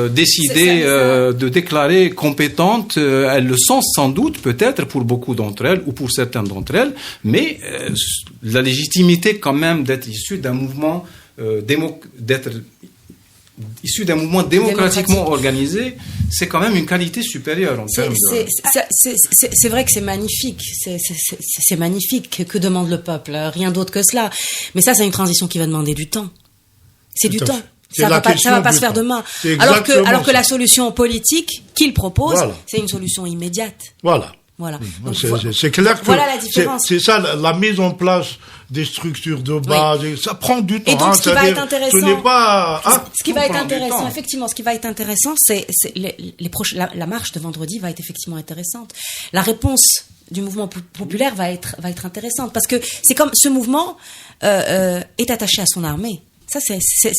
Speaker 8: décidé de déclarer compétentes. Elles le sont sans doute, peut-être, pour beaucoup d'entre elles ou pour certaines d'entre elles, mais la légitimité quand même d'être issu d'un mouvement démocratiquement organisé, c'est quand même une qualité supérieure en termes de...
Speaker 3: C'est vrai que c'est magnifique, c'est magnifique. Que demande le peuple ? Rien d'autre que cela. Mais ça, c'est une transition qui va demander du temps. C'est du temps. Ça va pas se faire demain. Alors que la solution politique qu'il propose, c'est une solution immédiate.
Speaker 5: Voilà. Donc, c'est clair que
Speaker 3: voilà la différence.
Speaker 5: C'est ça, la mise en place des structures de base, ça prend du temps.
Speaker 3: Et donc, ce qui va être intéressant,
Speaker 5: ce
Speaker 3: qui va être intéressant, effectivement, ce qui va être intéressant, c'est la marche de vendredi va être effectivement intéressante. La réponse du mouvement populaire va être intéressante, parce que c'est comme ce mouvement est attaché à son armée. Ça,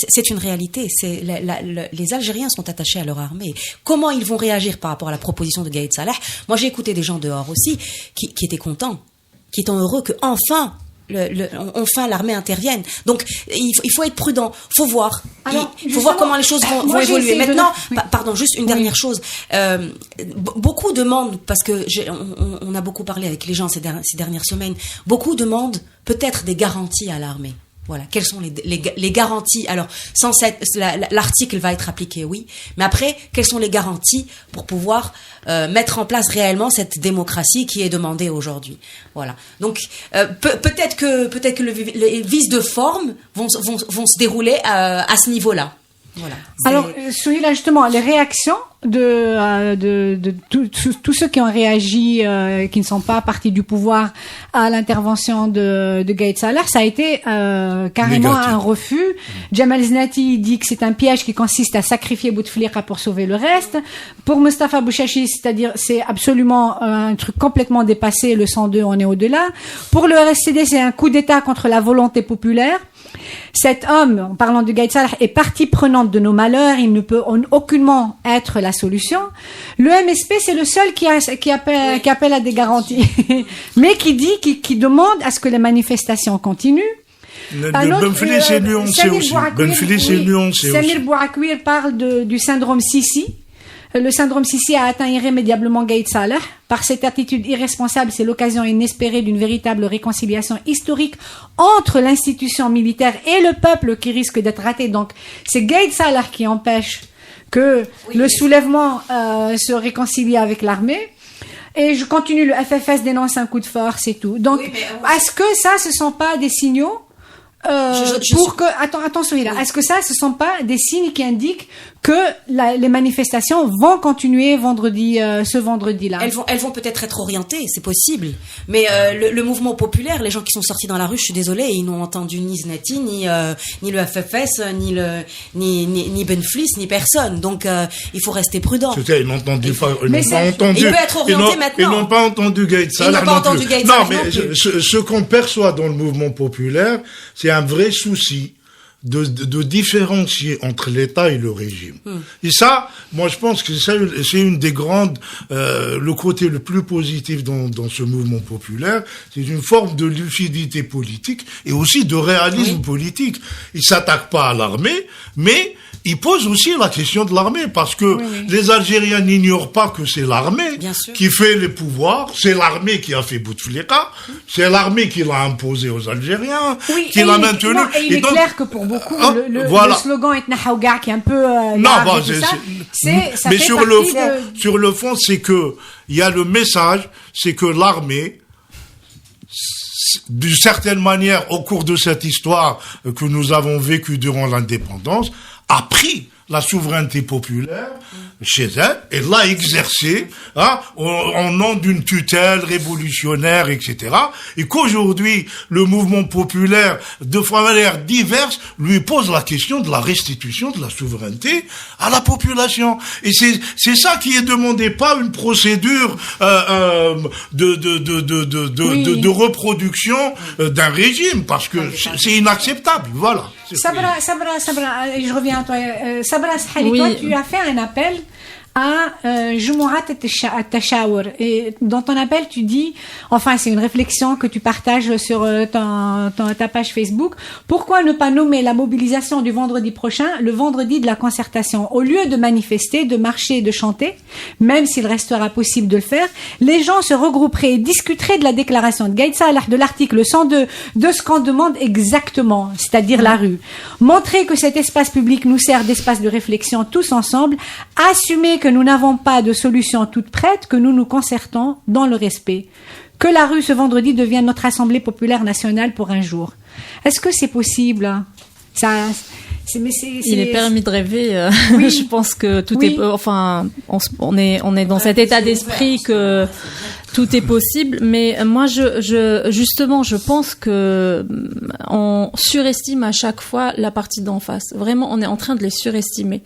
Speaker 3: c'est une réalité. Les Algériens sont attachés à leur armée. Comment ils vont réagir par rapport à la proposition de Gaïd Salah ? Moi, j'ai écouté des gens dehors aussi qui étaient contents, qui étaient heureux que enfin l'armée intervienne. Donc, il faut être prudent. Faut voir. Il faut voir comment les choses vont évoluer. Maintenant, pardon, juste une dernière chose. Beaucoup demandent, parce que on a beaucoup parlé avec les gens ces dernières semaines, beaucoup demandent peut-être des garanties à l'armée. Voilà, quelles sont les garanties ? Alors, l'article va être appliqué, oui, mais après, quelles sont les garanties pour pouvoir mettre en place réellement cette démocratie qui est demandée aujourd'hui ? Voilà. Donc, peut-être que les vices de forme vont se dérouler à ce niveau-là. Voilà.
Speaker 4: Alors, Souheila, justement, les réactions de tous ceux qui ont réagi, qui ne sont pas partis du pouvoir à l'intervention de Gaïd Salah, ça a été carrément un refus. Jamal Znati dit que c'est un piège qui consiste à sacrifier Bouteflika pour sauver le reste. Pour Moustapha Bouchachi, c'est-à-dire c'est absolument un truc complètement dépassé, le 102, on est au-delà. Pour le RSCD, c'est un coup d'État contre la volonté populaire. Cet homme, en parlant de Gaïd Salah, est partie prenante de nos malheurs, il ne peut aucunement être la solution. Le MSP, c'est le seul qui appelle à des garanties, mais qui demande à ce que les manifestations continuent.
Speaker 5: Benfili, c'est nuancé aussi.
Speaker 4: Samir Bouakwir parle du syndrome Sisi. Le syndrome Sissi a atteint irrémédiablement Gaïd Salah. Par cette attitude irresponsable, c'est l'occasion inespérée d'une véritable réconciliation historique entre l'institution militaire et le peuple qui risque d'être ratée. Donc, c'est Gaïd Salah qui empêche que le soulèvement se réconcilie avec l'armée. Et je continue, le FFS dénonce un coup de force et tout. Donc, est-ce que ça, ce sont pas des signaux attention, est-ce que ça, ce sont pas des signes qui indiquent que les manifestations vont continuer ce vendredi-là?
Speaker 3: Elles vont peut-être être orientées, c'est possible. Mais le mouvement populaire, les gens qui sont sortis dans la rue, je suis désolée, ils n'ont entendu ni Znati, ni le FFS, ni Benflis, ni personne. Donc il faut rester prudent.
Speaker 5: Ils n'ont entendu pas. Il
Speaker 3: peut être orienté maintenant.
Speaker 5: Ils n'ont pas entendu Gaïd Salah non plus. Non, mais ce qu'on perçoit dans le mouvement populaire, c'est un vrai souci de différencier entre l'État et le régime. Et ça, moi je pense que c'est une des grandes, le côté le plus positif dans ce mouvement populaire, c'est une forme de lucidité politique et aussi de réalisme politique. Il s'attaque pas à l'armée, mais il pose aussi la question de l'armée, parce que les Algériens n'ignorent pas que c'est l'armée qui fait les pouvoirs, c'est l'armée qui a fait Bouteflika, c'est l'armée qui l'a imposé aux Algériens, qui l'a maintenu.
Speaker 4: Et il est clair que pour beaucoup, le slogan est Nahaouga, qui est un peu
Speaker 5: mais sur le fond, c'est que il y a le message, c'est que l'armée, d'une certaine manière, au cours de cette histoire que nous avons vécue durant l'indépendance, a pris la souveraineté populaire chez elle et l'a exercée en nom d'une tutelle révolutionnaire, etc. Et qu'aujourd'hui, le mouvement populaire, de manière diverse, lui pose la question de la restitution de la souveraineté à la population. Et c'est ça qui est demandé, pas une procédure de reproduction d'un régime, parce que c'est inacceptable. Voilà.
Speaker 4: Sabra, je reviens à toi. Sabra Sahali, toi, tu as fait un appel à Jumu'at al-Tashawur, et dans ton appel tu dis, enfin c'est une réflexion que tu partages sur ta page Facebook, pourquoi ne pas nommer la mobilisation du vendredi prochain le vendredi de la concertation? Au lieu de manifester, de marcher, de chanter, même s'il restera possible de le faire, les gens se regrouperaient et discuteraient de la déclaration de Gaïd Salah, de l'article 102, de ce qu'on demande exactement, c'est-à-dire la rue. Montrer que cet espace public nous sert d'espace de réflexion tous ensemble, assumer que nous n'avons pas de solution toute prête, que nous nous concertons dans le respect. Que la rue ce vendredi devienne notre assemblée populaire nationale pour un jour. Est-ce que c'est possible?
Speaker 6: Il est permis de rêver. Je pense que tout est, enfin, on est dans cet état d'esprit que tout est possible. Mais moi, justement, je pense que on surestime à chaque fois la partie d'en face. Vraiment, on est en train de les surestimer.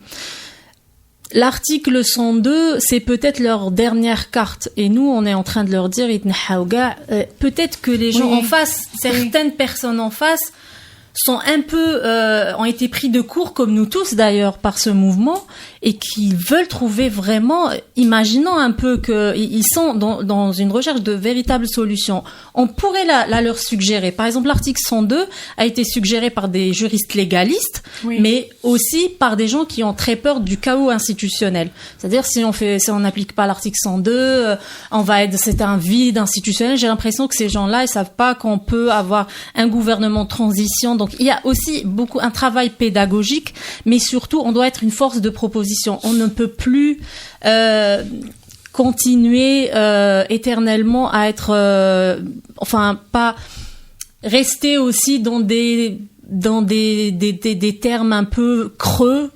Speaker 6: L'article 102, c'est peut-être leur dernière carte. Et nous, on est en train de leur dire, peut-être que les gens en face, certaines personnes en face, sont un peu ont été pris de court, comme nous tous d'ailleurs, par ce mouvement, et qui veulent trouver vraiment, imaginant un peu qu'ils sont dans une recherche de véritables solutions. On pourrait la leur suggérer. Par exemple, l'article 102 a été suggéré par des juristes légalistes, mais aussi par des gens qui ont très peur du chaos institutionnel. C'est-à-dire, si on n'applique pas l'article 102, c'est un vide institutionnel. J'ai l'impression que ces gens-là, ils savent pas qu'on peut avoir un gouvernement de transition. Donc, il y a aussi un travail pédagogique, mais surtout, on doit être une force de proposition. On ne peut plus continuer éternellement à être, pas rester aussi dans des termes un peu creux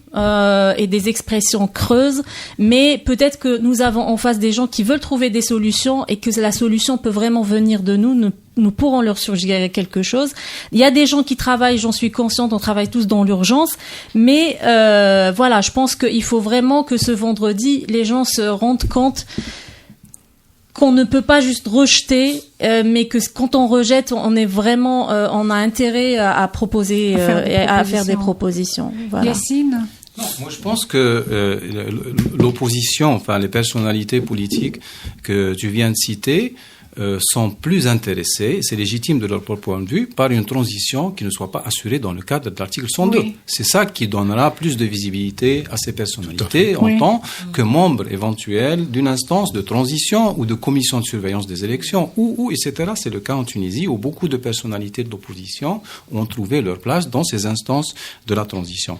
Speaker 6: et des expressions creuses, mais peut-être que nous avons en face des gens qui veulent trouver des solutions et que la solution peut vraiment venir de nous. Nous pourrons leur suggérer quelque chose. Il y a des gens qui travaillent, j'en suis consciente, on travaille tous dans l'urgence, mais je pense qu'il faut vraiment que ce vendredi, les gens se rendent compte qu'on ne peut pas juste rejeter, mais que quand on rejette, on est vraiment, on a intérêt à proposer, à faire des propositions. Voilà.
Speaker 4: Yacine?
Speaker 8: Moi, je pense que l'opposition, enfin les personnalités politiques que tu viens de citer, sont plus intéressés, c'est légitime de leur propre point de vue, par une transition qui ne soit pas assurée dans le cadre de l'article 102. Oui. C'est ça qui donnera plus de visibilité à ces personnalités en tant que membres éventuels d'une instance de transition ou de commission de surveillance des élections, etc. C'est le cas en Tunisie, où beaucoup de personnalités de l'opposition ont trouvé leur place dans ces instances de la transition.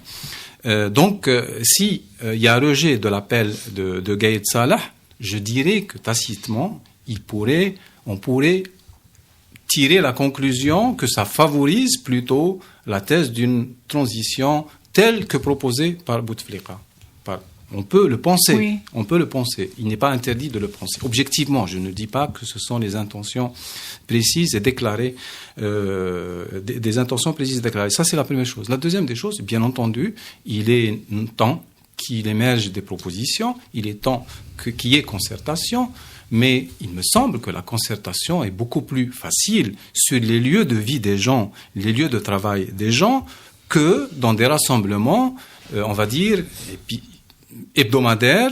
Speaker 8: Si il y a rejet de l'appel de Gaïd Salah, je dirais que tacitement, on pourrait tirer la conclusion que ça favorise plutôt la thèse d'une transition telle que proposée par Bouteflika. On peut le penser. Oui. On peut le penser. Il n'est pas interdit de le penser. Objectivement, je ne dis pas que ce sont les intentions précises et déclarées, des intentions précises et déclarées. Ça, c'est la première chose. La deuxième des choses, bien entendu, il est temps qu'il émerge des propositions. Il est temps qu'il y ait concertation. Mais il me semble que la concertation est beaucoup plus facile sur les lieux de vie des gens, les lieux de travail des gens, que dans des rassemblements, on va dire, hebdomadaires,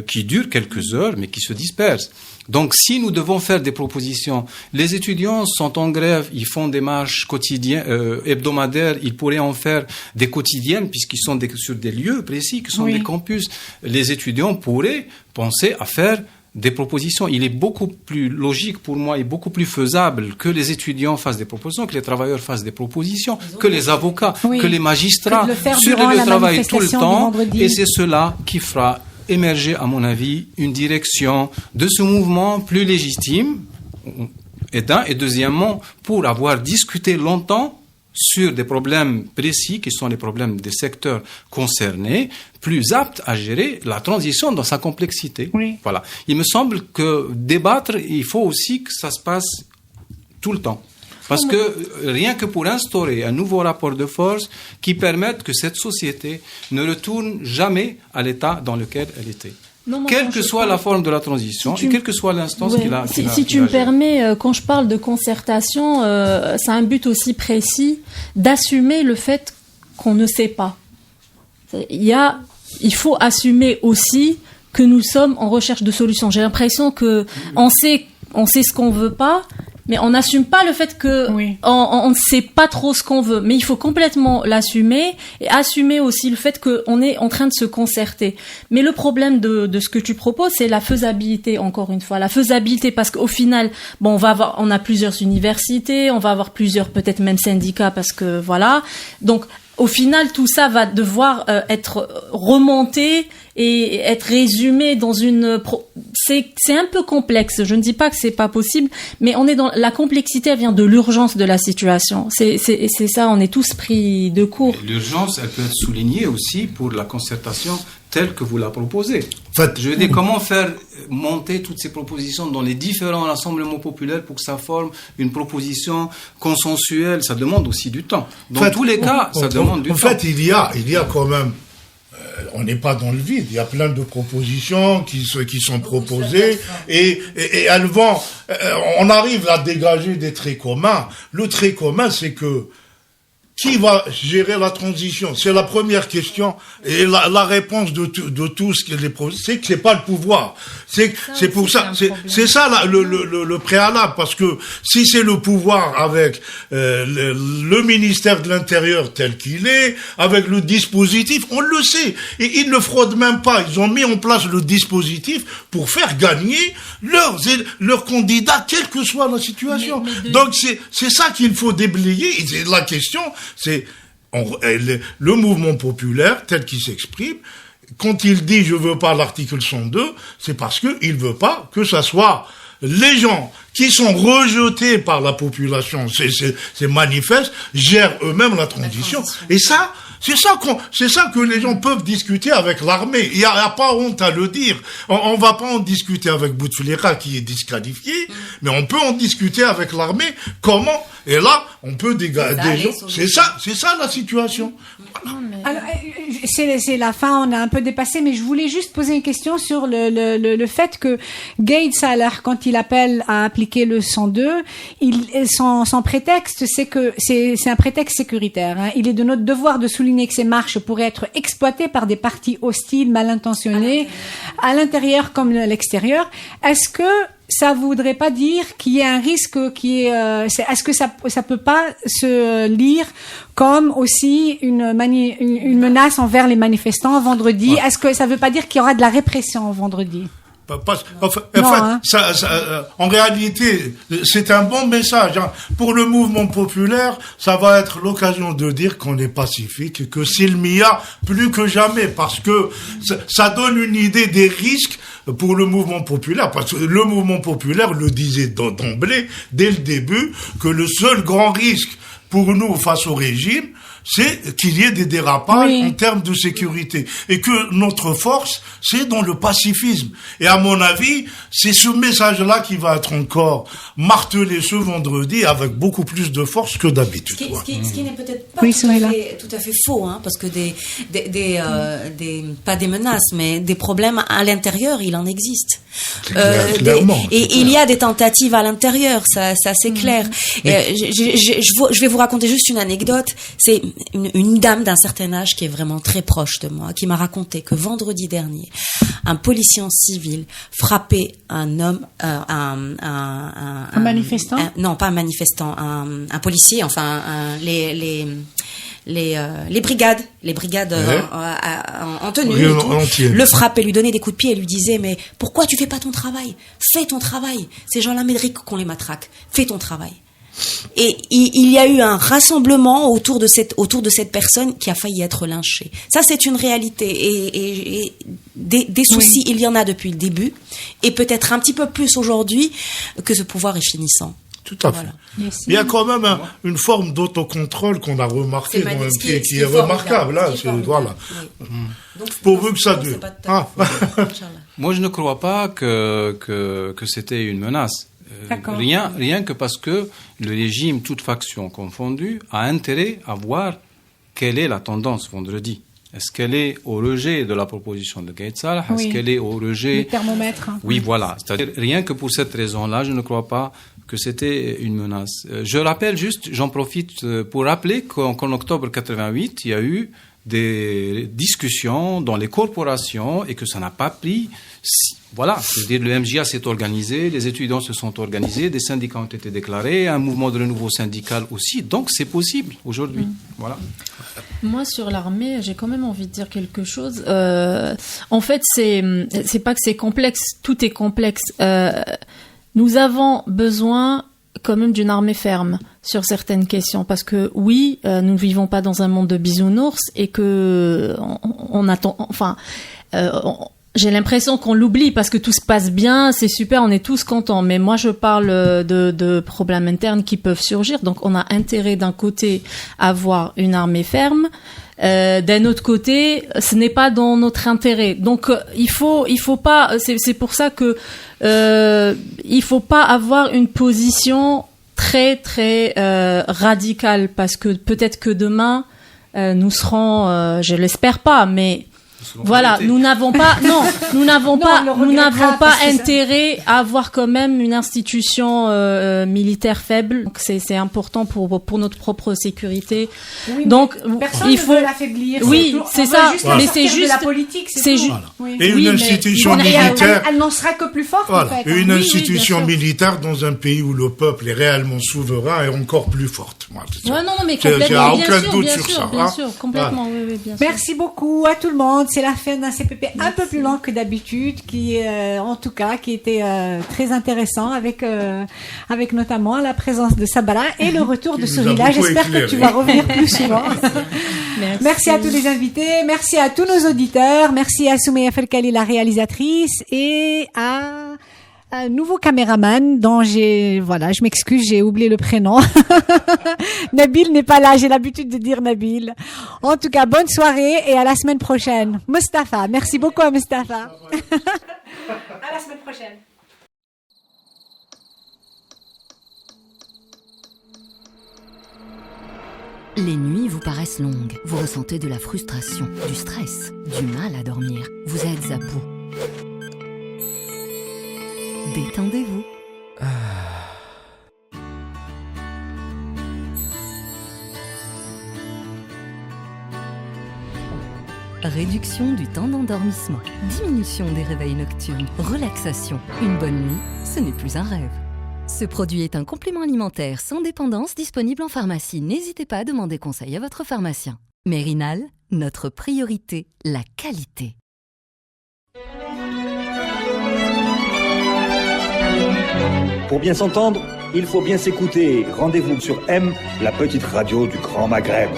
Speaker 8: qui durent quelques heures, mais qui se dispersent. Donc, si nous devons faire des propositions, les étudiants sont en grève, ils font des marches quotidiennes, hebdomadaires, ils pourraient en faire des quotidiennes, puisqu'ils sont sur des lieux précis, qui sont des campus. Les étudiants pourraient penser à faire des propositions. Il est beaucoup plus logique pour moi et beaucoup plus faisable que les étudiants fassent des propositions, que les travailleurs fassent des propositions, que les avocats, que les magistrats, sur le lieu de travail tout le temps. Et c'est cela qui fera émerger, à mon avis, une direction de ce mouvement plus légitime, et deuxièmement, pour avoir discuté longtemps sur des problèmes précis qui sont les problèmes des secteurs concernés, plus aptes à gérer la transition dans sa complexité. Oui. Voilà. Il me semble que débattre, il faut aussi que ça se passe tout le temps. Parce que rien que pour instaurer un nouveau rapport de force qui permette que cette société ne retourne jamais à l'état dans lequel elle était. Non, quelle que soit la forme de la transition et quelle que soit l'instance qu'il a.
Speaker 6: Si tu me permets, quand je parle de concertation, c'est un but aussi précis d'assumer le fait qu'on ne sait pas. Il faut assumer aussi que nous sommes en recherche de solutions. J'ai l'impression que on sait ce qu'on veut pas, mais on n'assume pas le fait que on ne sait pas trop ce qu'on veut. Mais il faut complètement l'assumer et assumer aussi le fait qu'on est en train de se concerter. Mais le problème de ce que tu proposes, c'est la faisabilité, encore une fois. La faisabilité, parce qu'au final, on a plusieurs universités, on va avoir plusieurs, peut-être même syndicats, parce que voilà. Donc, au final, tout ça va devoir être remonté et être résumé dans c'est un peu complexe. Je ne dis pas que c'est pas possible, mais la complexité, elle vient de l'urgence de la situation. C'est ça, on est tous pris de court.
Speaker 8: L'urgence, elle peut être soulignée aussi pour la concertation telle que vous la proposez. En fait, je veux dire, comment faire monter toutes ces propositions dans les différents rassemblements populaires pour que ça forme une proposition consensuelle? Ça demande aussi du temps. Dans tous les cas, ça demande du temps.
Speaker 5: En fait, il y a quand même, on n'est pas dans le vide. Il y a plein de propositions qui sont proposées et elles vont, on arrive à dégager des traits communs. Le trait commun, c'est que qui va gérer la transition? C'est la première question. Et la réponse de tout ce qui est c'est que c'est pas le pouvoir. C'est pour ça. C'est ça le préalable. Parce que si c'est le pouvoir avec le ministère de l'Intérieur tel qu'il est, avec le dispositif, on le sait. Et ils ne fraudent même pas. Ils ont mis en place le dispositif pour faire gagner leurs candidats, quelle que soit la situation. Donc c'est ça qu'il faut déblayer. Et c'est la question. C'est le mouvement populaire tel qu'il s'exprime. Quand il dit je veux pas l'article 102, c'est parce que il veut pas que ça soit les gens qui sont rejetés par la population, c'est manifeste, gèrent eux-mêmes la transition. Et ça, c'est ça que les gens peuvent discuter avec l'armée. Il y a pas honte à le dire. On va pas en discuter avec Bouteflika qui est disqualifié, mais on peut en discuter avec l'armée. Comment? Et là, on peut dégager. C'est ça la situation.
Speaker 4: Alors, c'est la fin, on a un peu dépassé, mais je voulais juste poser une question sur le fait que Gaïd Salah, quand il appelle à appliquer le 102, son prétexte, c'est que c'est un prétexte sécuritaire. Hein. Il est de notre devoir de souligner que ces marches pourraient être exploitées par des partis hostiles, mal intentionnés, à l'intérieur comme à l'extérieur. Est-ce que ça voudrait pas dire qu'il y ait un risque qui est, est-ce que ça peut pas se lire comme aussi une menace envers les manifestants vendredi? Est-ce que ça veut pas dire qu'il y aura de la répression vendredi?
Speaker 5: En réalité, c'est un bon message. Hein. Pour le mouvement populaire, ça va être l'occasion de dire qu'on est pacifique et que Silmia, plus que jamais, parce que ça donne une idée des risques pour le mouvement populaire, parce que le mouvement populaire le disait d'emblée, dès le début, que le seul grand risque pour nous face au régime, c'est qu'il y ait des dérapages en termes de sécurité. Et que notre force, c'est dans le pacifisme. Et à mon avis, c'est ce message-là qui va être encore martelé ce vendredi avec beaucoup plus de force que d'habitude.
Speaker 3: Ce qui n'est peut-être pas tout à fait faux, hein, parce que pas des menaces, mais des problèmes à l'intérieur, il en existe. Il y a des tentatives à l'intérieur, ça c'est clair. Je vais vous raconter juste une anecdote. C'est une dame d'un certain âge qui est vraiment très proche de moi, qui m'a raconté que vendredi dernier, un policier en civil frappait un homme,
Speaker 4: un manifestant?
Speaker 3: Non, pas un manifestant, un policier, enfin, les brigades en tenue, le frappait, lui donnait des coups de pied et lui disait mais pourquoi tu fais pas ton travail? Fais ton travail. Ces gens-là méritent qu'on les matraque. Fais ton travail. Et il y a eu un rassemblement autour de cette personne qui a failli être lynchée. Ça, c'est une réalité. Et des soucis, il y en a depuis le début. Et peut-être un petit peu plus aujourd'hui que ce pouvoir est finissant.
Speaker 5: Tout à fait. Yes. Il y a quand même une forme d'autocontrôle qu'on a remarqué qui est remarquable. Là, voilà. Oui. Donc, pourvu que ça dure.
Speaker 8: Moi, je ne crois pas que c'était une menace. Rien que parce que le régime, toute faction confondue, a intérêt à voir quelle est la tendance vendredi. Est-ce qu'elle est au rejet de la proposition de Gaïd Salah? Est-ce qu'elle est au rejet...
Speaker 4: Le thermomètre.
Speaker 8: Oui, voilà. C'est-à-dire, rien que pour cette raison-là, je ne crois pas que c'était une menace. Je rappelle juste, j'en profite pour rappeler qu'en octobre 88, il y a eu des discussions dans les corporations et que ça n'a pas pris... Voilà, c'est-à-dire le MJA s'est organisé, les étudiants se sont organisés, des syndicats ont été déclarés, un mouvement de renouveau syndical aussi, donc c'est possible aujourd'hui. Voilà.
Speaker 6: Moi, sur l'armée, j'ai quand même envie de dire quelque chose. En fait, c'est pas que c'est complexe, tout est complexe. Nous avons besoin quand même d'une armée ferme sur certaines questions, parce que oui, nous ne vivons pas dans un monde de bisounours et que on attend, enfin, j'ai l'impression qu'on l'oublie parce que tout se passe bien, c'est super, on est tous contents. Mais moi, je parle de problèmes internes qui peuvent surgir. Donc, on a intérêt d'un côté à avoir une armée ferme. D'un autre côté, ce n'est pas dans notre intérêt. Donc, il faut pas. C'est pour ça que il faut pas avoir une position très très radicale, parce que peut-être que demain nous serons, je l'espère pas, mais voilà, nous n'avons pas intérêt à avoir quand même une institution militaire faible. Donc c'est important pour notre propre sécurité.
Speaker 4: Oui,
Speaker 6: donc
Speaker 4: il faut l'affaiblir.
Speaker 6: Oui, c'est ça. Mais c'est juste
Speaker 4: la politique,
Speaker 5: c'est juste. Voilà. Et une institution militaire.
Speaker 4: Elle n'en sera que plus forte.
Speaker 5: Voilà.
Speaker 4: En fait.
Speaker 5: Une institution militaire dans un pays où le peuple est réellement souverain est encore plus forte.
Speaker 6: Non, mais complètement. Bien sûr, complètement.
Speaker 5: Voilà.
Speaker 6: Oui, bien sûr.
Speaker 4: Merci beaucoup à tout le monde. C'est la fin d'un CPP un peu plus long que d'habitude, qui en tout cas qui était très intéressant avec notamment la présence de Sabara et le retour de Sourila. J'espère que tu vas revenir plus souvent. Merci à tous les invités, merci à tous nos auditeurs, merci à Soumeya Felkali, la réalisatrice, et à un nouveau caméraman dont je m'excuse, j'ai oublié le prénom. Nabil n'est pas là, j'ai l'habitude de dire Nabil. En tout cas, bonne soirée et à la semaine prochaine. Mustafa, merci beaucoup à Mustafa. À la semaine prochaine.
Speaker 1: Les nuits vous paraissent longues, vous ressentez de la frustration, du stress, du mal à dormir, vous êtes à bout. Détendez-vous. Réduction du temps d'endormissement, diminution des réveils nocturnes, relaxation. Une bonne nuit, ce n'est plus un rêve. Ce produit est un complément alimentaire sans dépendance disponible en pharmacie. N'hésitez pas à demander conseil à votre pharmacien. Mérinal, notre priorité, la qualité.
Speaker 2: Pour bien s'entendre, il faut bien s'écouter. Rendez-vous sur M, la petite radio du Grand Maghreb.